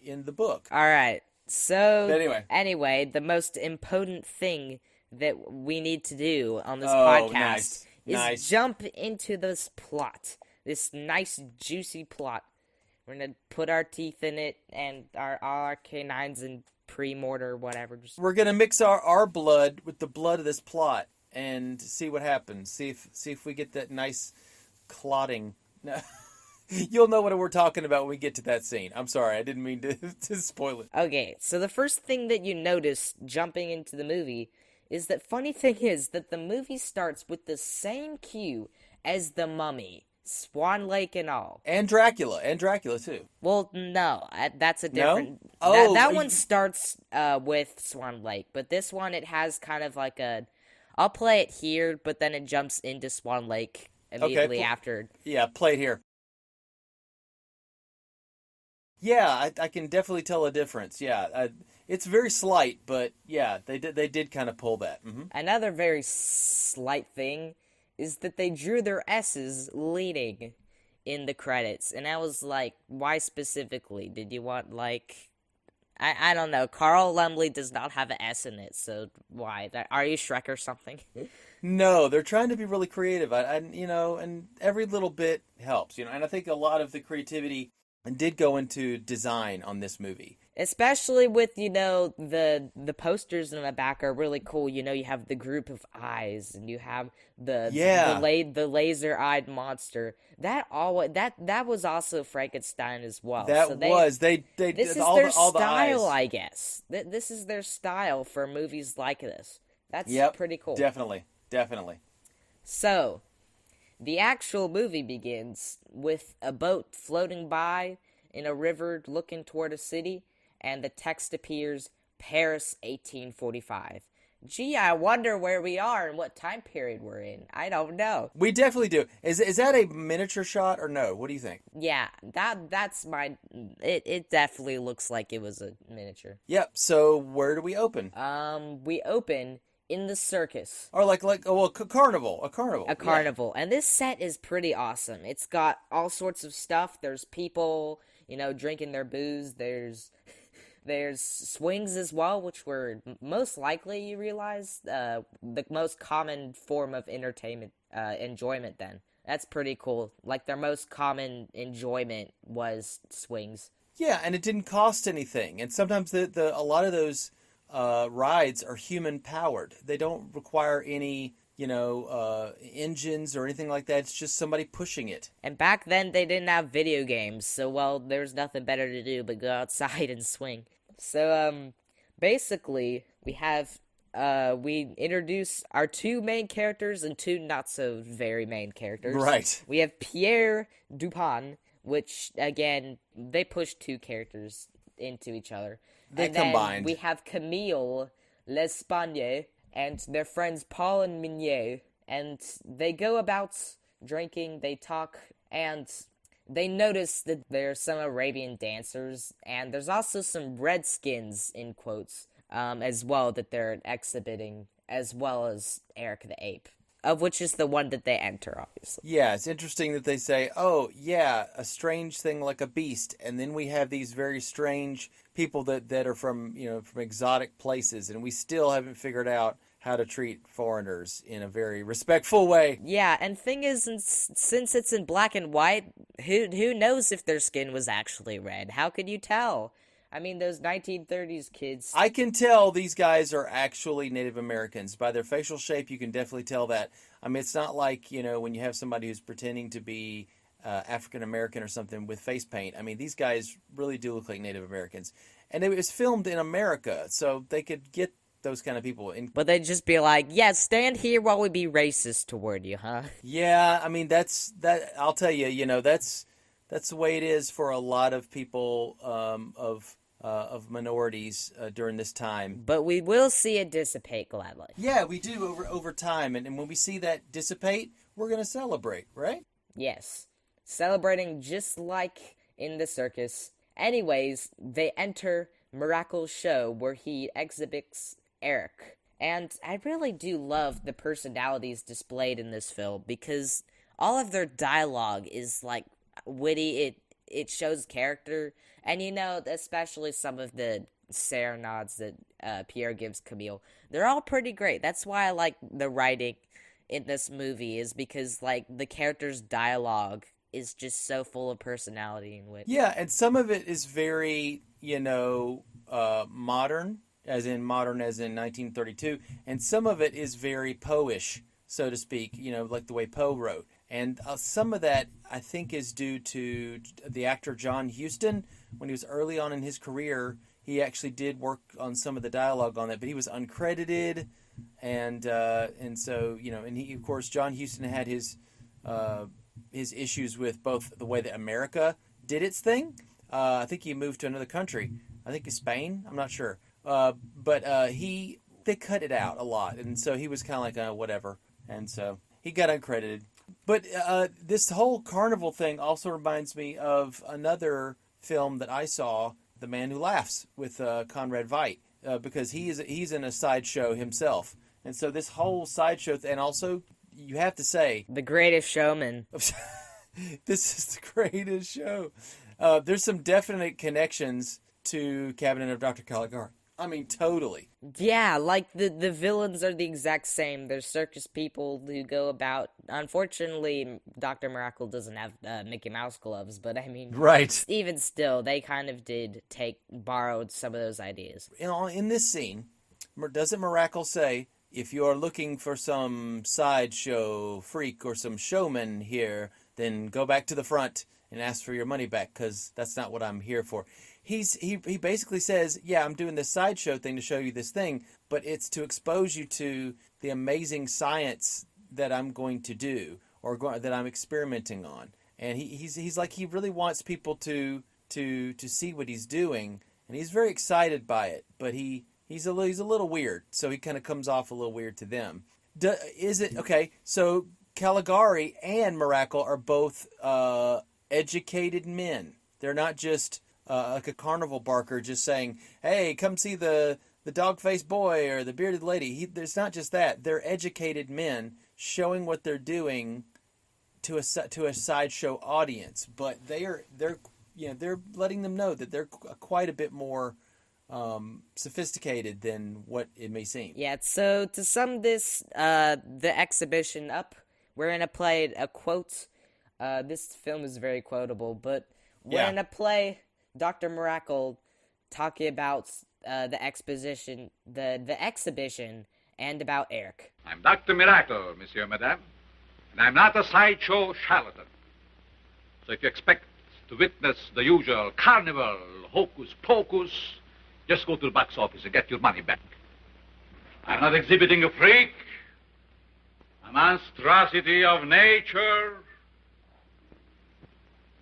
the book. All right. So but anyway, the most important thing that we need to do on this podcast is jump into this plot. This nice, juicy plot. We're going to put our teeth in it and all our canines and pre-mortar, whatever. We're going to mix our blood with the blood of this plot and see what happens. See if we get that nice clotting. You'll know what we're talking about when we get to that scene. I'm sorry, I didn't mean to spoil it. Okay, so the first thing that you notice jumping into the movie is that funny thing is that the movie starts with the same cue as The Mummy, Swan Lake and all. And Dracula too. Well, no, that's a different... No? Oh, that one starts with Swan Lake, but this one, it has kind of like a... I'll play it here, but then it jumps into Swan Lake immediately after. Yeah, play it here. Yeah, I can definitely tell a difference. Yeah, it's very slight, but yeah, they did kind of pull that. Hmm. Another very slight thing is that they drew their S's leading in the credits, and I was like, why specifically? Did you want, like, I don't know. Carl Lumley does not have an S in it, so why? Are you Shrek or something? No, they're trying to be really creative. And every little bit helps. And I think a lot of the creativity did go into design on this movie. Especially with, the posters in the back are really cool. You have the group of eyes, and you have the laser-eyed monster. That was also Frankenstein as well. That so was they this is all their the, all the style, eyes. I guess. This is their style for movies like this. That's pretty cool. Definitely. So, the actual movie begins with a boat floating by in a river looking toward a city, and the text appears, Paris 1845. Gee, I wonder where we are and what time period we're in. I don't know. We definitely do. Is that a miniature shot or no? What do you think? Yeah, that's my... It definitely looks like it was a miniature. Yep, so where do we open? We open in the circus. Or carnival. A carnival. A carnival. And this set is pretty awesome. It's got all sorts of stuff. There's people, drinking their booze. There's swings as well, which were most likely, you realize, the most common form of enjoyment then. That's pretty cool. Like, their most common enjoyment was swings. Yeah, and it didn't cost anything. And sometimes a lot of those rides are human powered. They don't require any, engines or anything like that. It's just somebody pushing it. And back then, they didn't have video games, so, there's nothing better to do but go outside and swing. So, basically, we introduce our two main characters and two not-so-very main characters. Right. We have Pierre Dupin, which, again, they push two characters into each other. They and combined. Then we have Camille L'Espagne and their friends Paul and Mignet, and they go about drinking, they talk, and they notice that there's some Arabian dancers, and there's also some redskins, in quotes, as well, that they're exhibiting, as well as Eric the Ape, of which is the one that they enter, obviously. Yeah, it's interesting that they say, oh, yeah, a strange thing like a beast, and then we have these very strange people that are from exotic places, and we still haven't figured out how to treat foreigners in a very respectful way. Yeah, and thing is, since it's in black and white, who knows if their skin was actually red? How could you tell? I mean, those 1930s kids... I can tell these guys are actually Native Americans. By their facial shape, you can definitely tell that. I mean, it's not like, when you have somebody who's pretending to be African American or something with face paint. I mean, these guys really do look like Native Americans. And it was filmed in America, so they could get those kind of people in. But they'd just be like, yeah, stand here while we be racist toward you, huh? Yeah, I mean, I'll tell you, that's the way it is for a lot of people of minorities during this time. But we will see it dissipate gladly. Yeah, we do over time, and when we see that dissipate, we're going to celebrate, right? Yes. Celebrating just like in the circus. Anyways, they enter Miracle's show where he exhibits Eric. And I really do love the personalities displayed in this film because all of their dialogue is like witty. It shows character, and especially some of the serenades that Pierre gives Camille. They're all pretty great. That's why I like the writing in this movie, is because like the characters' dialogue is just so full of personality and wit. Yeah, and some of it is very, modern as in 1932, and some of it is very Poe-ish, so to speak, like the way Poe wrote. And some of that, I think, is due to the actor John Huston. When he was early on in his career, he actually did work on some of the dialogue on that, but he was uncredited, and so, and he, of course, John Huston had his issues with both the way that America did its thing. I think he moved to another country. I think it's Spain. I'm not sure. But they cut it out a lot, and so he was kind of like, whatever. And so he got uncredited. But this whole carnival thing also reminds me of another film that I saw, The Man Who Laughs, with Conrad Veidt, because he's in a sideshow himself. And so this whole sideshow, and also, you have to say... The Greatest Showman. This is the greatest show. There's some definite connections to Cabinet of Dr. Caligari. I mean, totally. Yeah, like the villains are the exact same. They're circus people who go about... Unfortunately, Dr. Miracle doesn't have Mickey Mouse gloves, but I mean... Right. Even still, they kind of did borrowed some of those ideas. In this scene, doesn't Miracle say, if you're looking for some sideshow freak or some showman here, then go back to the front and ask for your money back, because that's not what I'm here for. He basically says, yeah, I'm doing this sideshow thing to show you this thing, but it's to expose you to the amazing science that I'm going to do, or that I'm experimenting on. And he's like, he really wants people to see what he's doing, and he's very excited by it, but he's a little weird, so he kind of comes off a little weird to them. Is it okay? So Caligari and Miracle are both educated men. They're not just like a carnival barker just saying, hey, come see the dog-faced boy or the bearded lady. There's not just that. They're educated men showing what they're doing to a sideshow audience, but they're letting them know that they're quite a bit more sophisticated than what it may seem. Yeah, so to sum this the exhibition up, we're gonna play a quote. This film is very quotable, but we're gonna play Dr. Miracle talking about the exhibition, and about Eric. I'm Dr. Miracle, monsieur, madame, and I'm not a sideshow charlatan. So if you expect to witness the usual carnival, hocus pocus, just go to the box office and get your money back. I'm not exhibiting a freak, a monstrosity of nature,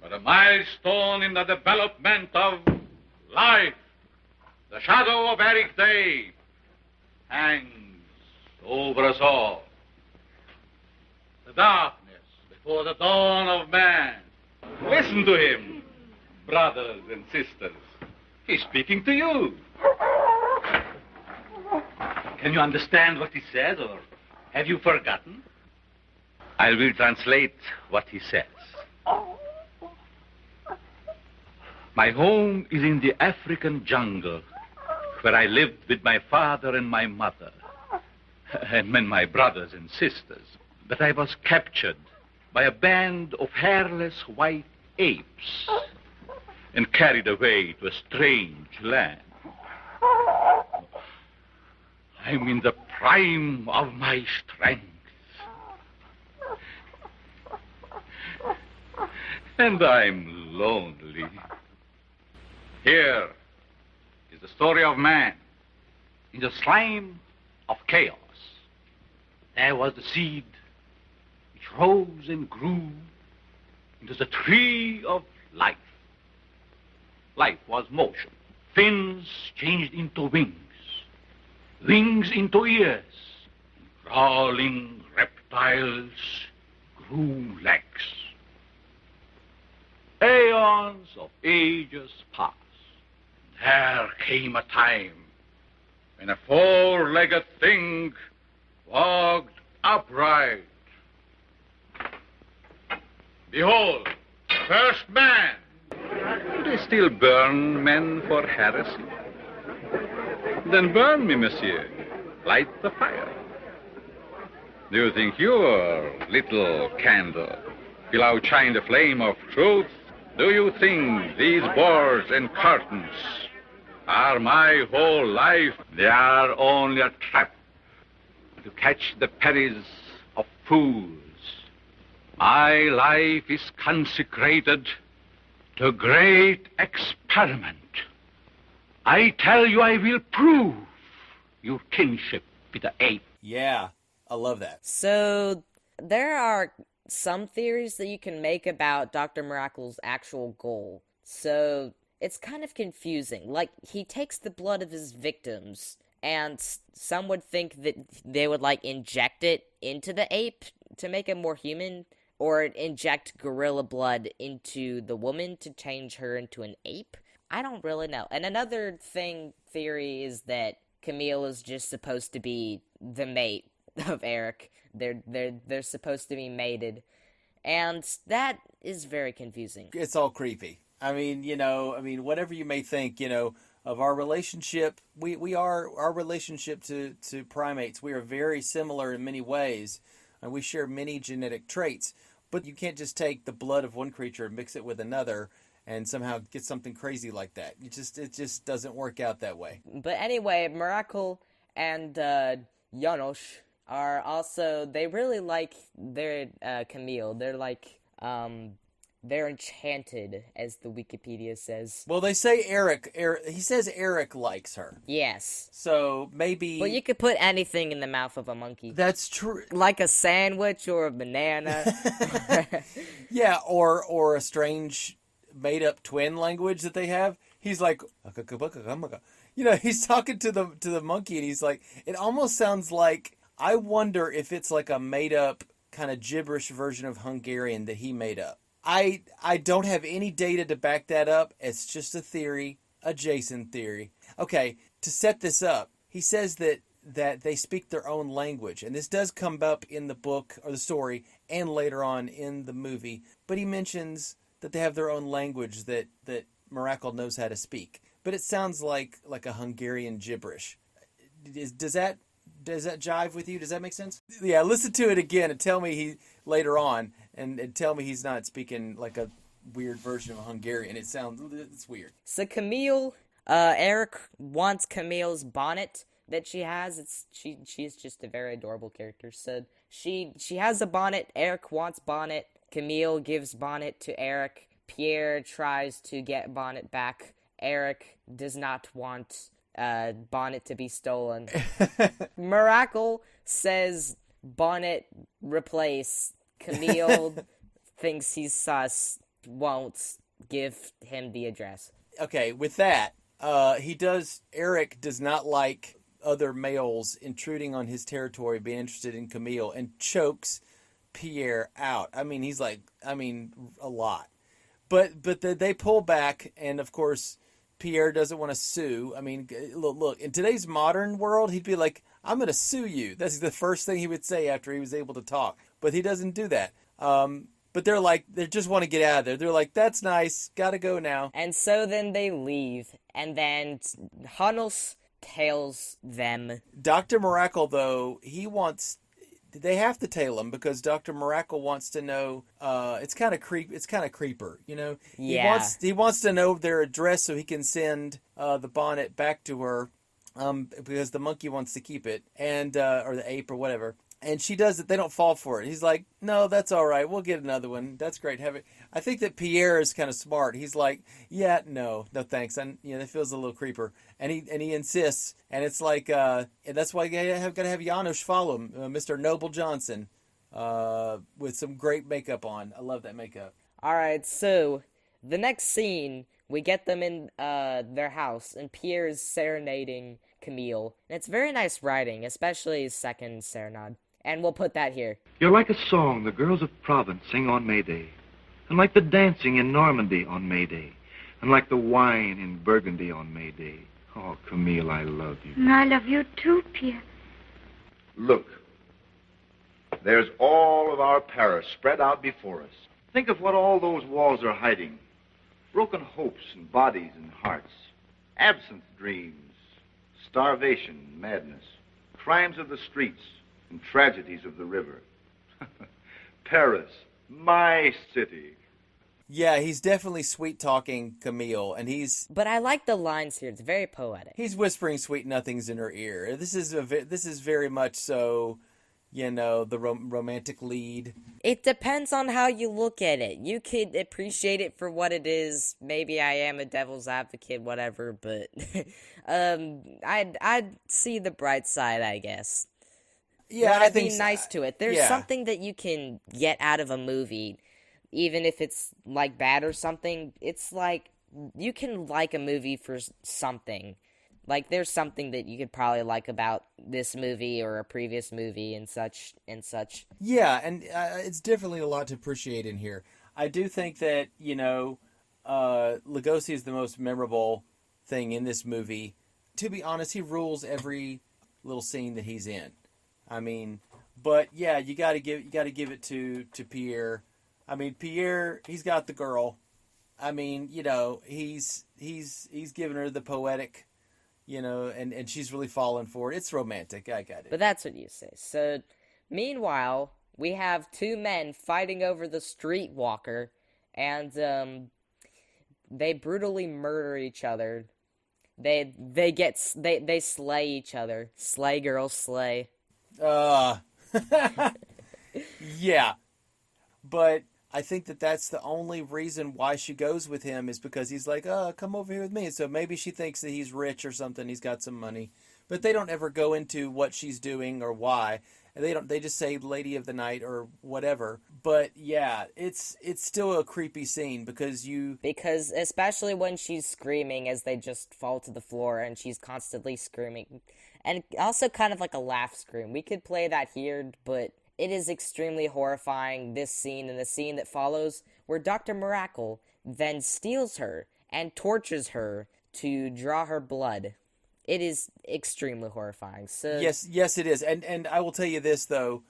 but a milestone in the development of life. The shadow of Eric Day hangs over us all. The darkness before the dawn of man. Listen to him, brothers and sisters. He's speaking to you. Can you understand what he said, or have you forgotten? I will translate what he says. My home is in the African jungle, where I lived with my father and my mother, and my brothers and sisters. But I was captured by a band of hairless white apes and carried away to a strange land. I'm in the prime of my strength. And I'm lonely. Here is the story of man in the slime of chaos. There was the seed which rose and grew into the tree of life. Life was motion. Fins changed into wings, wings into ears, and crawling reptiles grew legs. Aeons of ages passed. There came a time when a four-legged thing walked upright. Behold, the first man. Do they still burn men for heresy? Then burn me, monsieur. Light the fire. Do you think your little candle will outshine the flame of truth? Do you think these boards and curtains are my whole life? They are only a trap to catch the pennies of fools. My life is consecrated to a great experiment. I tell you, I will prove your kinship with the ape. Yeah, I love that. So there are some theories that you can make about Dr. Miracle's actual goal. So it's kind of confusing. Like, he takes the blood of his victims, and some would think that they would, like, inject it into the ape to make it more human, or inject gorilla blood into the woman to change her into an ape. I don't really know. And another theory is that Camille is just supposed to be the mate of Eric. They're supposed to be mated. And that is very confusing. It's all creepy. I mean, whatever you may think, of our relationship, our relationship to primates, we are very similar in many ways, and we share many genetic traits. But you can't just take the blood of one creature and mix it with another and somehow get something crazy like that. It just doesn't work out that way. But anyway, Miracle and Janos are also, they really like their Camille. They're like, they're enchanted, as the Wikipedia says. Well, they say Eric, he says Eric likes her. Yes. So maybe... Well, you could put anything in the mouth of a monkey. That's true. Like a sandwich or a banana. Yeah, or a strange made-up twin language that they have. He's like... he's talking to the monkey, and he's like... It almost sounds like... I wonder if it's like a made-up kind of gibberish version of Hungarian that he made up. I don't have any data to back that up. It's just a theory, a Jason theory. Okay, to set this up, he says that they speak their own language. And this does come up in the book or the story and later on in the movie. But he mentions that they have their own language that Miracle knows how to speak. But it sounds like a Hungarian gibberish. Does that jive with you? Does that make sense? Yeah, listen to it again and tell me later on and tell me he's not speaking like a weird version of Hungarian. It's weird. So Camille, Eric wants Camille's bonnet that she has. She's just a very adorable character. So she has a bonnet. Eric wants bonnet. Camille gives bonnet to Eric. Pierre tries to get bonnet back. Eric does not want bonnet to be stolen. Miracle says bonnet replace. Camille thinks he's sus, won't give him the address. Okay, with that, Eric does not like other males intruding on his territory, being interested in Camille, and chokes Pierre out. A lot. But they pull back, and of course, Pierre doesn't want to sue. I mean, look, in today's modern world, he'd be like, I'm going to sue you. That's the first thing he would say after he was able to talk. But he doesn't do that. But they just want to get out of there. They're like, that's nice. Got to go now. And so then they leave. And then Janos tails them. Dr. Miracle, though, they have to tail him because Dr. Miracle wants to know. It's kind of creeper, Yeah. He wants to know their address so he can send the bonnet back to her, because the monkey wants to keep it, and or the ape or whatever. And she does it. They don't fall for it. He's like, no, that's all right. We'll get another one. That's great. Have it. I think that Pierre is kind of smart. He's like, yeah, no thanks. That feels a little creeper. And he insists. And it's like, and that's why you got to have Janos follow him, Mr. Noble Johnson, with some great makeup on. I love that makeup. All right, so the next scene, we get them in their house, and Pierre is serenading Camille. And it's very nice writing, especially his second serenade. And we'll put that here. You're like a song the girls of Provence sing on May Day, and like the dancing in Normandy on May Day, and like the wine in Burgundy on May Day. Oh, Camille, I love you. And I love you too, Pierre. Look, there's all of our Paris spread out before us. Think of what all those walls are hiding. Broken hopes and bodies and hearts. Absent dreams. Starvation, madness. Crimes of the streets and tragedies of the river. Paris, my city. Yeah, he's definitely sweet-talking Camille, and But I like the lines here. It's very poetic. He's whispering sweet nothings in her ear. This is very much so, the romantic lead. It depends on how you look at it. You could appreciate it for what it is. Maybe I am a devil's advocate, whatever, but I'd see the bright side, I guess. Yeah, I think be nice to it. There's something that you can get out of a movie, even if it's like bad or something. It's like you can like a movie for something. Like, there's something that you could probably like about this movie or a previous movie and such and such. Yeah, and it's definitely a lot to appreciate in here. I do think that, Lugosi is the most memorable thing in this movie. To be honest, he rules every little scene that he's in. I mean, but yeah, you got to give it to Pierre. I mean, Pierre, he's got the girl. I mean, he's giving her the poetic, and she's really falling for it. It's romantic. I got it. But that's what you say. So, meanwhile, we have two men fighting over the streetwalker, and they brutally murder each other. They slay each other. Slay girls, slay. Yeah, but I think that's the only reason why she goes with him is because he's like, come over here with me. So maybe she thinks that he's rich or something. He's got some money, but they don't ever go into what she's doing or why. They just say lady of the night or whatever. But yeah, it's still a creepy scene because especially when she's screaming as they just fall to the floor and she's constantly screaming. And also kind of like a laugh scream. We could play that here, but it is extremely horrifying, this scene and the scene that follows, where Dr. Miracle then steals her and tortures her to draw her blood. It is extremely horrifying. So yes, it is. And I will tell you this, though.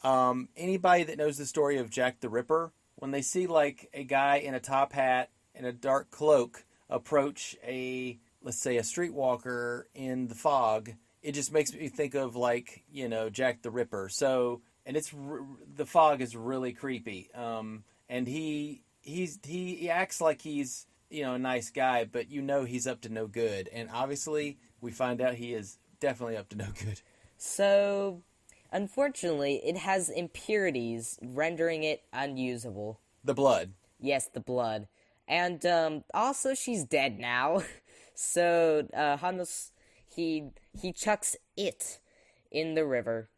Anybody that knows the story of Jack the Ripper, when they see like a guy in a top hat and a dark cloak approach let's say a streetwalker in the fog, it just makes me think of like, Jack the Ripper. So, and the fog is really creepy. And he acts like he's, a nice guy, but he's up to no good. And obviously we find out he is definitely up to no good. So, unfortunately, it has impurities, rendering it unusable. The blood. Yes, the blood. And, also she's dead now. So, Hannes, he chucks it in the river.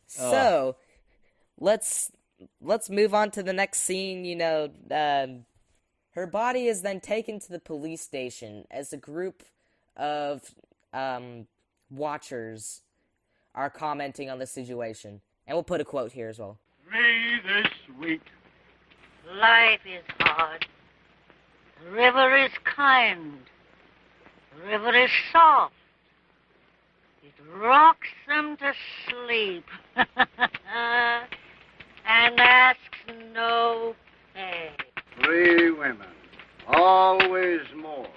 So, let's move on to the next scene. Her body is then taken to the police station as a group of watchers are commenting on the situation. And we'll put a quote here as well. Breathe is sweet. Life is hard. The river is kind. The river is soft. It rocks them to sleep and asks no pay. 3 women, always more,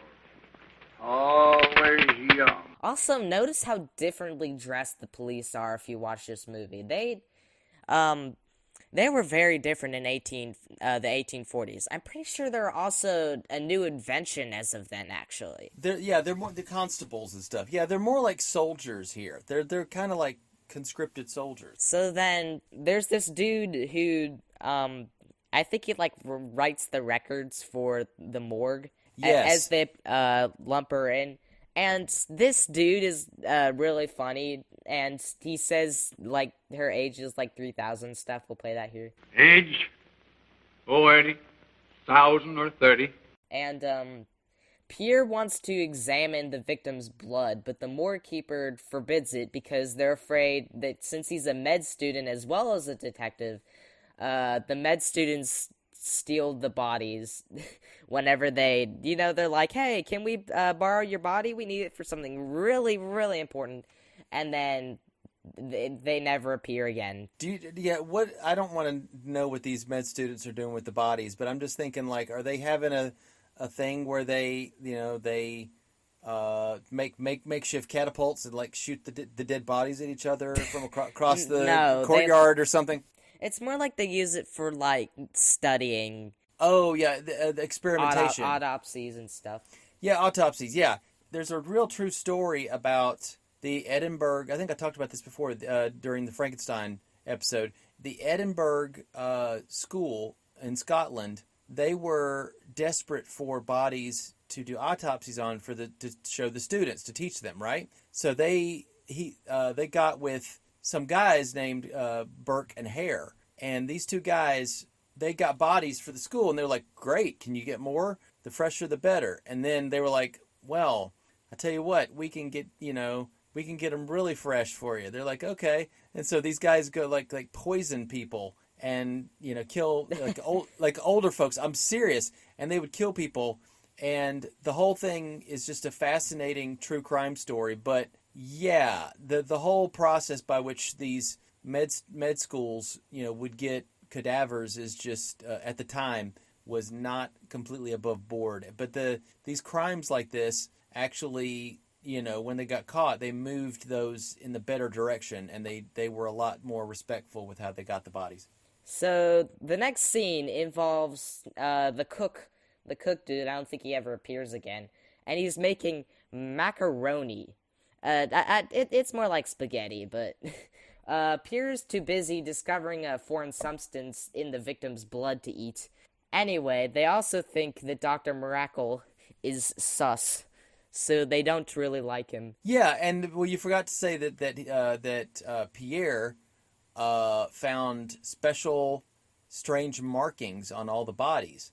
always young. Also, notice how differently dressed the police are if you watch this movie. They were very different in the 1840s. I'm pretty sure they're also a new invention as of then, actually. They're more the constables and stuff. Yeah, they're more like soldiers here. They're kind of like conscripted soldiers. So then there's this dude who I think he like writes the records for the morgue. Yes. As they lump her in. And this dude is really funny, and he says, like, her age is, like, 3,000 stuff. We'll play that here. Age? 80, 1,000 or 30. And, Pierre wants to examine the victim's blood, but the morgue keeper forbids it because they're afraid that since he's a med student as well as a detective, the med students steal the bodies whenever they're like, hey, can we borrow your body? We need it for something really, really important. And then they never appear again. I don't want to know what these med students are doing with the bodies, but I'm just thinking, like, are they having a thing where they make makeshift catapults and like shoot the dead bodies at each other from across the courtyard or something? It's more like they use it for, like, studying. Oh, yeah, the experimentation. Autopsies and stuff. Yeah, autopsies, yeah. There's a real true story about the Edinburgh... I think I talked about this before during the Frankenstein episode. The Edinburgh school in Scotland, they were desperate for bodies to do autopsies on to show the students, to teach them, right? So they got with some guys named Burke and Hare. And these two guys, they got bodies for the school. And they're like, great, can you get more? The fresher, the better. And then they were like, well, I tell you what, we can get them really fresh for you. They're like, okay. And so these guys go like poison people and, kill like older folks. I'm serious. And they would kill people. And the whole thing is just a fascinating true crime story. But yeah, the whole process by which these med schools, would get cadavers is just, at the time, was not completely above board. But these crimes like this actually, when they got caught, they moved those in the better direction, and they were a lot more respectful with how they got the bodies. So the next scene involves the cook dude. I don't think he ever appears again, and he's making macaroni. It's more like spaghetti, but Pierre's too busy discovering a foreign substance in the victim's blood to eat. Anyway, they also think that Dr. Miracle is sus, so they don't really like him. Yeah, and you forgot to say that Pierre found special strange markings on all the bodies.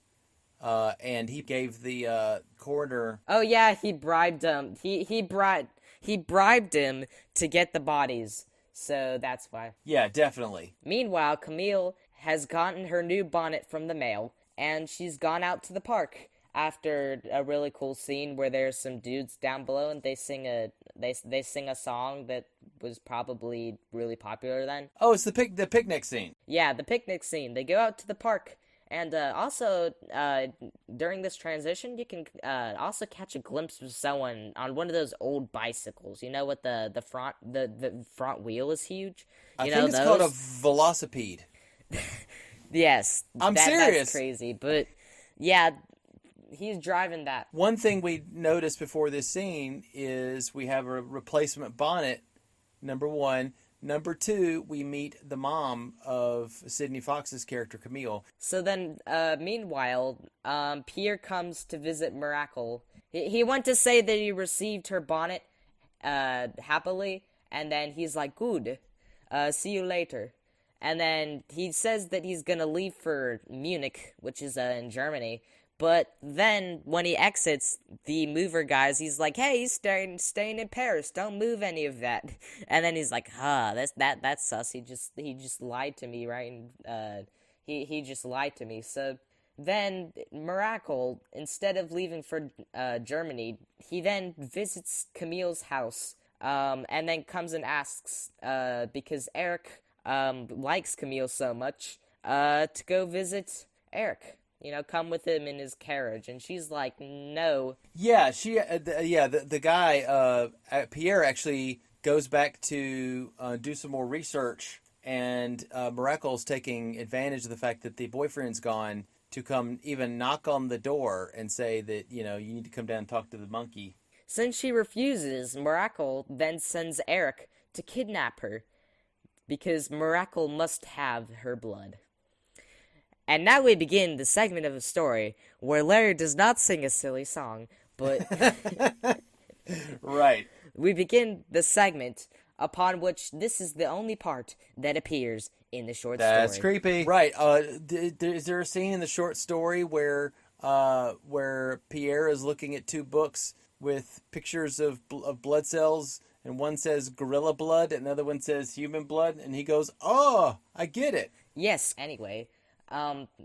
And he gave the coroner. Oh yeah, he bribed him. He bribed him to get the bodies. So that's why. Yeah, definitely. Meanwhile, Camille has gotten her new bonnet from the mail, and she's gone out to the park after a really cool scene where there's some dudes down below and they sing a song that was probably really popular then. Oh, it's the picnic scene. Yeah, the picnic scene. They go out to the park. And also, during this transition, you can also catch a glimpse of someone on one of those old bicycles. What the front wheel is huge. I think it's called a velocipede. Yes, I'm serious. That's crazy, but yeah, he's driving that. One thing we noticed before this scene is we have a replacement bonnet. Number one. Number two, we meet the mom of Sidney Fox's character, Camille. So then, meanwhile, Pierre comes to visit Miracle. He went to say that he received her bonnet happily, and then he's like, good, see you later. And then he says that he's gonna leave for Munich, which is in Germany. But then, when he exits, the mover guys, he's like, hey, he's staying in Paris, don't move any of that. And then he's like, that's sus, he just lied to me, right? And, he just lied to me. So then, Miracle, instead of leaving for Germany, he then visits Camille's house, and then comes and asks, because Eric likes Camille so much, to go visit Eric. Come with him in his carriage. And she's like, no. Yeah, the guy, Pierre, actually goes back to do some more research, and Miracle's taking advantage of the fact that the boyfriend's gone to come even knock on the door and say that, you need to come down and talk to the monkey. Since she refuses, Miracle then sends Eric to kidnap her, because Miracle must have her blood. And now we begin the segment of the story where Larry does not sing a silly song, but... Right. We begin the segment upon which this is the only part that appears in the short story. That's creepy. Right. Is there a scene in the short story where Pierre is looking at two books with pictures of blood cells, and one says gorilla blood, and the other one says human blood, and he goes, oh, I get it. Yes, anyway...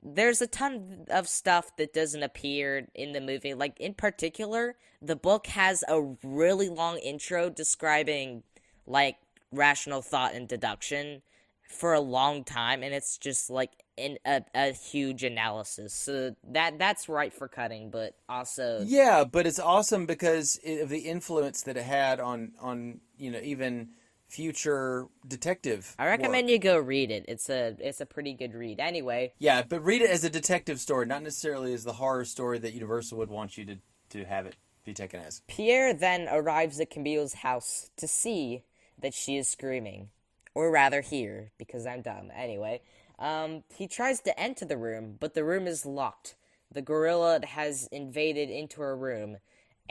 there's a ton of stuff that doesn't appear in the movie. Like, in particular, the book has a really long intro describing, like, rational thought and deduction for a long time, and it's just, like, a huge analysis. So that's right for cutting, but also... Yeah, but it's awesome because of the influence that it had on even... future detective. I recommend you go read it. It's a pretty good read. Anyway. Yeah, but read it as a detective story, not necessarily as the horror story that Universal would want you to have it be taken as. Pierre then arrives at Camille's house to see that she is screaming. Or rather hear, because I'm dumb. Anyway, he tries to enter the room, but the room is locked. The gorilla has invaded into her room,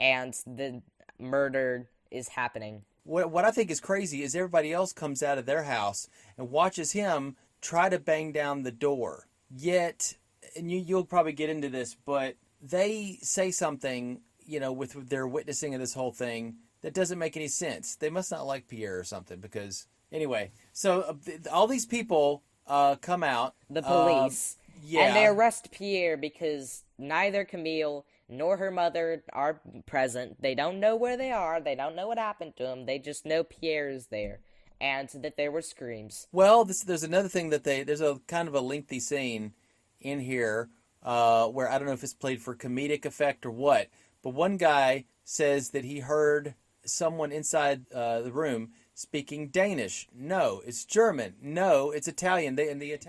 and the murder is happening. What I think is crazy is everybody else comes out of their house and watches him try to bang down the door. Yet, and you'll probably get into this, but they say something with their witnessing of this whole thing, that doesn't make any sense. They must not like Pierre or something, because anyway. So all these people come out. The police. Yeah. And they arrest Pierre because neither Camille nor her mother are present. They don't know where they are. They don't know what happened to them. They just know Pierre is there and that there were screams. Well, there's another thing that there's a kind of a lengthy scene in here where I don't know if it's played for comedic effect or what, but one guy says that he heard someone inside the room speaking Danish. No, it's German. No, it's Italian.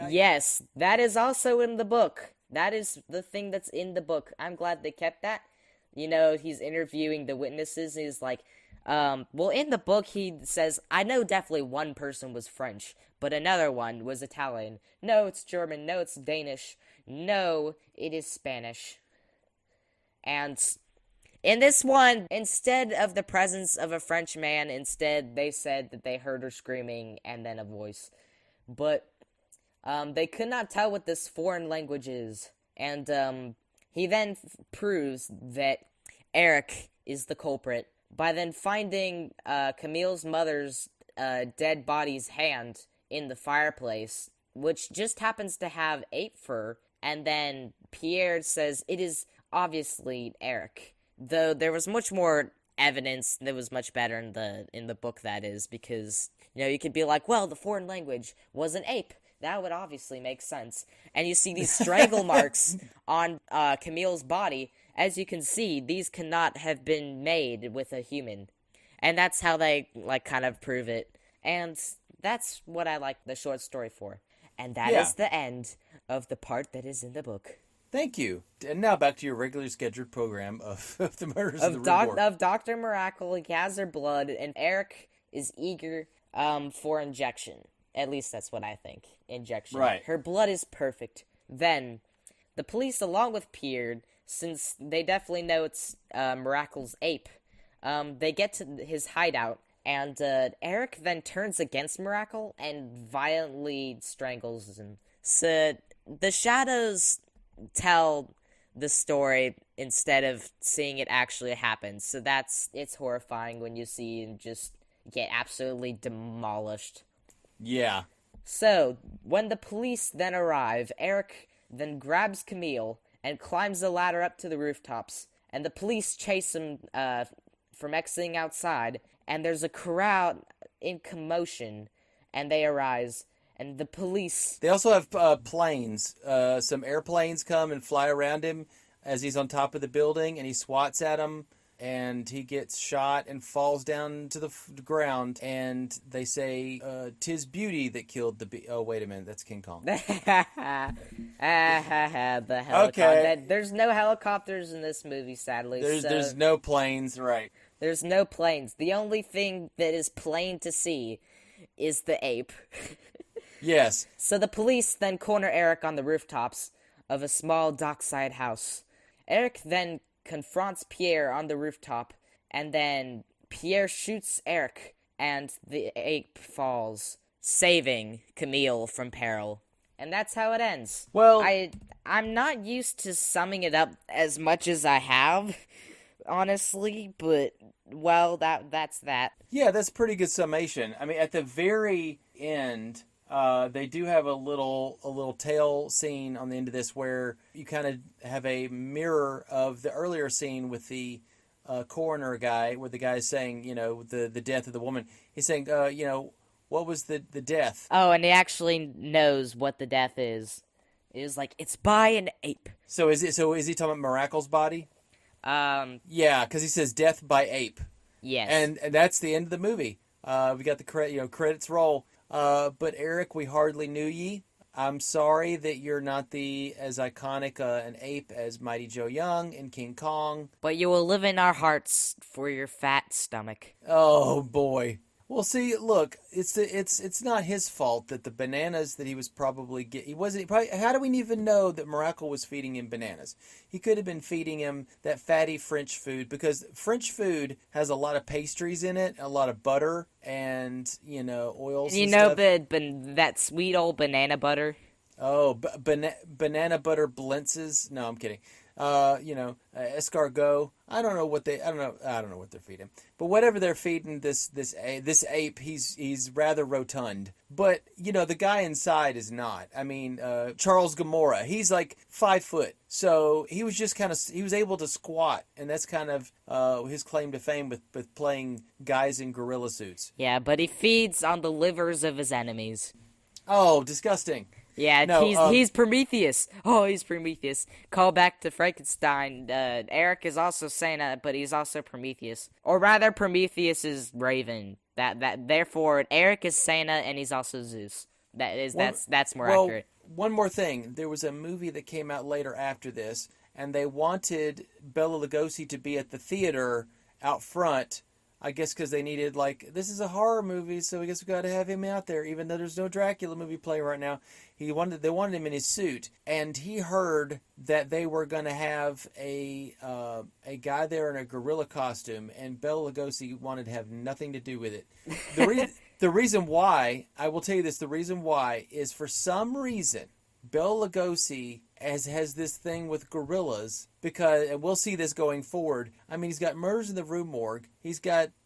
Yes, that is also in the book. That is the thing that's in the book. I'm glad they kept that. He's interviewing the witnesses. He's like, in the book he says, I know definitely one person was French, but another one was Italian. No, it's German. No, it's Danish. No, it is Spanish. And in this one, instead of the presence of a French man, instead they said that they heard her screaming and then a voice. But they could not tell what this foreign language is. And he then proves that Eric is the culprit by then finding Camille's mother's dead body's hand in the fireplace, which just happens to have ape fur. And then Pierre says it is obviously Eric. Though there was much more evidence that was much better in the book, that is, because you could be like, well, the foreign language was an ape. That would obviously make sense. And you see these strangle marks on Camille's body. As you can see, these cannot have been made with a human. And that's how they kind of prove it. And that's what I like the short story for. And that is the end of the part that is in the book. Thank you. And now back to your regularly scheduled program of the murders of the Rue Morgue. Of Dr. Miracle. He has her blood, and Eric is eager for injection. At least that's what I think. Injection. Right. Her blood is perfect. Then, the police, along with Pierre, since they definitely know it's Miracle's ape, they get to his hideout, and Eric then turns against Miracle and violently strangles him. So, the shadows tell the story instead of seeing it actually happen. So it's horrifying when you see him just get absolutely demolished. Yeah. So, when the police then arrive, Eric then grabs Camille and climbs the ladder up to the rooftops, and the police chase him from exiting outside, and there's a crowd in commotion, and they arise. And the police... They also have planes. Some airplanes come and fly around him as he's on top of the building, and he swats at them, and he gets shot and falls down to the ground, and they say, "'Tis beauty that killed the Oh, wait a minute, that's King Kong." The helicopter. Okay. There's no helicopters in this movie, sadly. There's no planes, right. There's no planes. The only thing that is plain to see is the ape. Yes. So the police then corner Eric on the rooftops of a small dockside house. Eric then confronts Pierre on the rooftop, and then Pierre shoots Eric, and the ape falls, saving Camille from peril. And that's how it ends. Well, I'm not used to summing it up as much as I have, honestly, but, well, that's that. Yeah, that's a pretty good summation. I mean, at the very end... they do have a little tail scene on the end of this where you kind of have a mirror of the earlier scene with the coroner guy, where the guy is saying, the death of the woman. He's saying, what was the death? Oh, and he actually knows what the death is. It was like, it's by an ape. So is he talking about Miracle's body? Yeah, because he says death by ape. Yes. And that's the end of the movie. We got the credits roll. But Eric, we hardly knew ye. I'm sorry that you're not as iconic an ape as Mighty Joe Young and King Kong. But you will live in our hearts for your fat stomach. Oh boy. Well, see, look, it's not his fault that the bananas that he was probably how do we even know that Miracle was feeding him bananas? He could have been feeding him that fatty French food, because French food has a lot of pastries in it, a lot of butter, and oils. You and know stuff. that sweet old banana butter. Oh, banana butter blintzes? No, I'm kidding. escargot. I don't know what they're feeding, but whatever they're feeding this ape, he's rather rotund. But the guy inside is not. I mean, Charles Gamora, he's like 5 foot, so he was just he was able to squat, and that's kind of his claim to fame with playing guys in gorilla suits. Yeah, but he feeds on the livers of his enemies. Oh, disgusting. Yeah, No, he's Prometheus. Oh, he's Prometheus. Call back to Frankenstein. Eric is also Santa, but he's also Prometheus. Or rather, Prometheus is Raven. Therefore, Eric is Santa, and he's also Zeus. That's more accurate. One more thing. There was a movie that came out later after this, and they wanted Bela Lugosi to be at the theater out front. I guess because they needed, this is a horror movie, so I guess we got to have him out there, even though there's no Dracula movie playing right now. They wanted him in his suit, and he heard that they were going to have a guy there in a gorilla costume, and Bela Lugosi wanted to have nothing to do with it. The reason why, I will tell you this, the reason why is for some reason, Bela Lugosi has this thing with gorillas, and we'll see this going forward. I mean, he's got Murders in the Rue Morgue.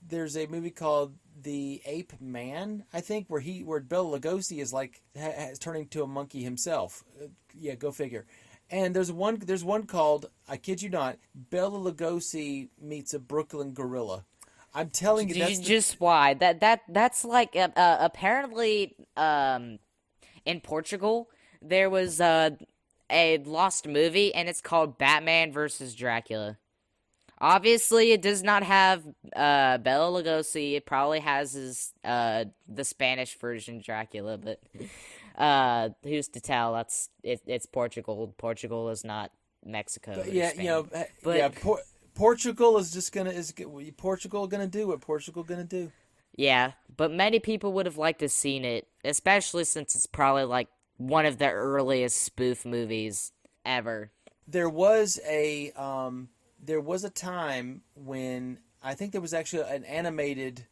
There's a movie called The Ape Man, I think, where Bela Lugosi is turning to a monkey himself. Yeah, go figure. And there's one called, I kid you not, Bela Lugosi meets a Brooklyn gorilla. I'm telling you, why that's apparently in Portugal there was a lost movie, and it's called Batman versus Dracula. Obviously, it does not have Bela Lugosi. It probably has the Spanish version Dracula, but who's to tell? It's Portugal. Portugal is not Mexico. Portugal is Portugal gonna do what Portugal gonna do. Yeah, but many people would have liked to have seen it, especially since it's probably one of the earliest spoof movies ever. There was a time when I think there was actually an animated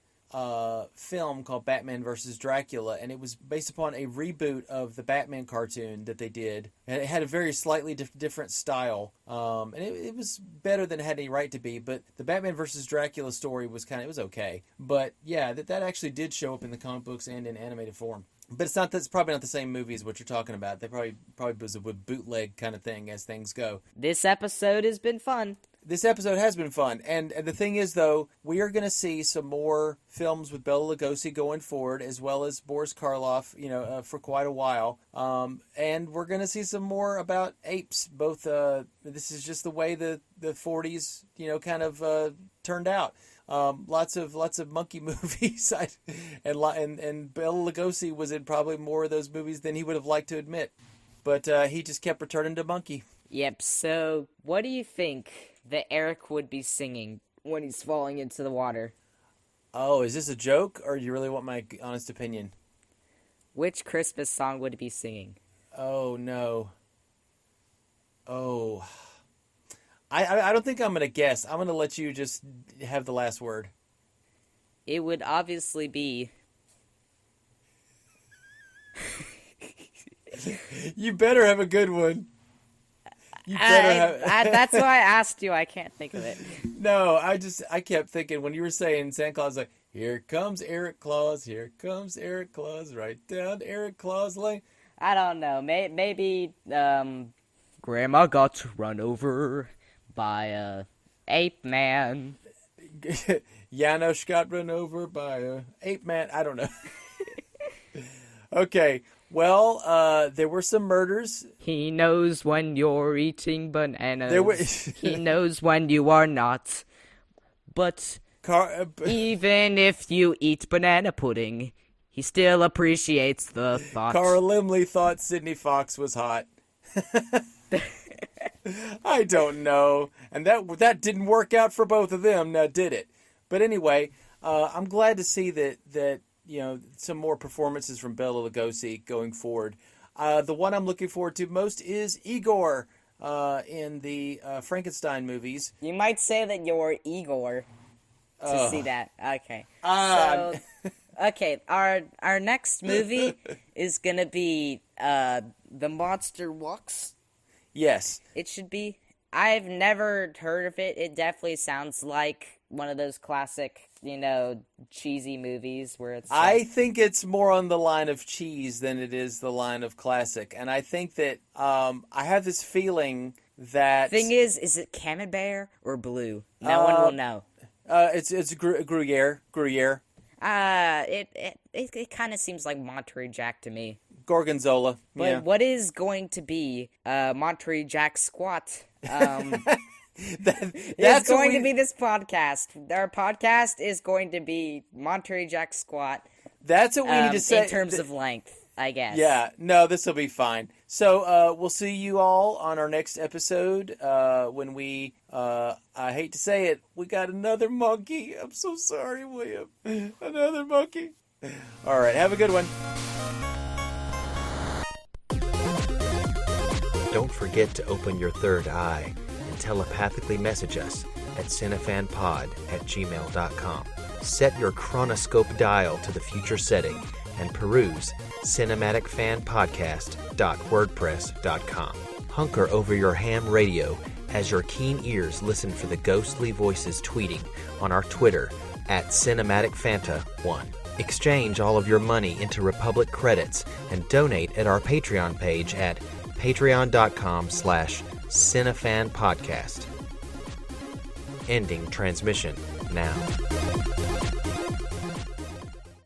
film called Batman versus Dracula, and it was based upon a reboot of the Batman cartoon that they did, and it had a very slightly different style, and it was better than it had any right to be. But the Batman versus Dracula story was it was okay. But yeah, that actually did show up in the comic books and in animated form. But it's probably not the same movie as what you're talking about. They probably was a bootleg kind of thing as things go. This episode has been fun. This episode has been fun. And the thing is, though, we are going to see some more films with Bela Lugosi going forward, as well as Boris Karloff, for quite a while. And we're going to see some more about apes. Both, this is just the way the 40s, kind of turned out. Lots of monkey movies, and Bela Lugosi was in probably more of those movies than he would have liked to admit. But he just kept returning to monkey. Yep, so what do you think that Eric would be singing when he's falling into the water? Oh, is this a joke, or do you really want my honest opinion? Which Christmas song would he be singing? Oh, no. Oh. I don't think I'm going to guess. I'm going to let you just have the last word. It would obviously be... You better have a good one. You better that's why I asked you. I can't think of it. No, I kept thinking when you were saying Santa Claus, here comes Eric Claus, right down Eric Claus Lane. I don't know. Maybe Grandma got run over by a ape man. Janos got run over by a ape man. I don't know. Okay. Well, there were some murders. He knows when you're eating bananas. He knows when you are not. But even if you eat banana pudding, he still appreciates the thought. Carl Limley thought Sidney Fox was hot. I don't know. And that didn't work out for both of them, now did it? But anyway, I'm glad to see that some more performances from Bela Lugosi going forward. The one I'm looking forward to most is Igor in the Frankenstein movies. You might say that you're Igor to see that. Okay. Okay, our next movie is gonna be The Monster Walks. Yes. It should be. I've never heard of it. It definitely sounds like one of those classic, cheesy movies where it's I think it's more on the line of cheese than it is the line of classic. And I think that I have this feeling that... Thing is it Camembert or Blue? No one will know. It's Gruyere. It kind of seems like Monterey Jack to me. Gorgonzola. But what is going to be Monterey Jack Squat? That's going to be this podcast. Our podcast is going to be Monterey Jack Squat. That's what we need to say. In terms of length, I guess. Yeah, no, this will be fine. So we'll see you all on our next episode when we, I hate to say it, we got another monkey. I'm so sorry, William. Another monkey. All right, have a good one. Don't forget to open your third eye and telepathically message us at cinefanpod@gmail.com. Set your chronoscope dial to the future setting and peruse cinematicfanpodcast.wordpress.com. Hunker over your ham radio as your keen ears listen for the ghostly voices tweeting on our Twitter at CinematicFanta1. Exchange all of your money into Republic credits and donate at our Patreon page at patreon.com/cinefanpodcast. Ending transmission now.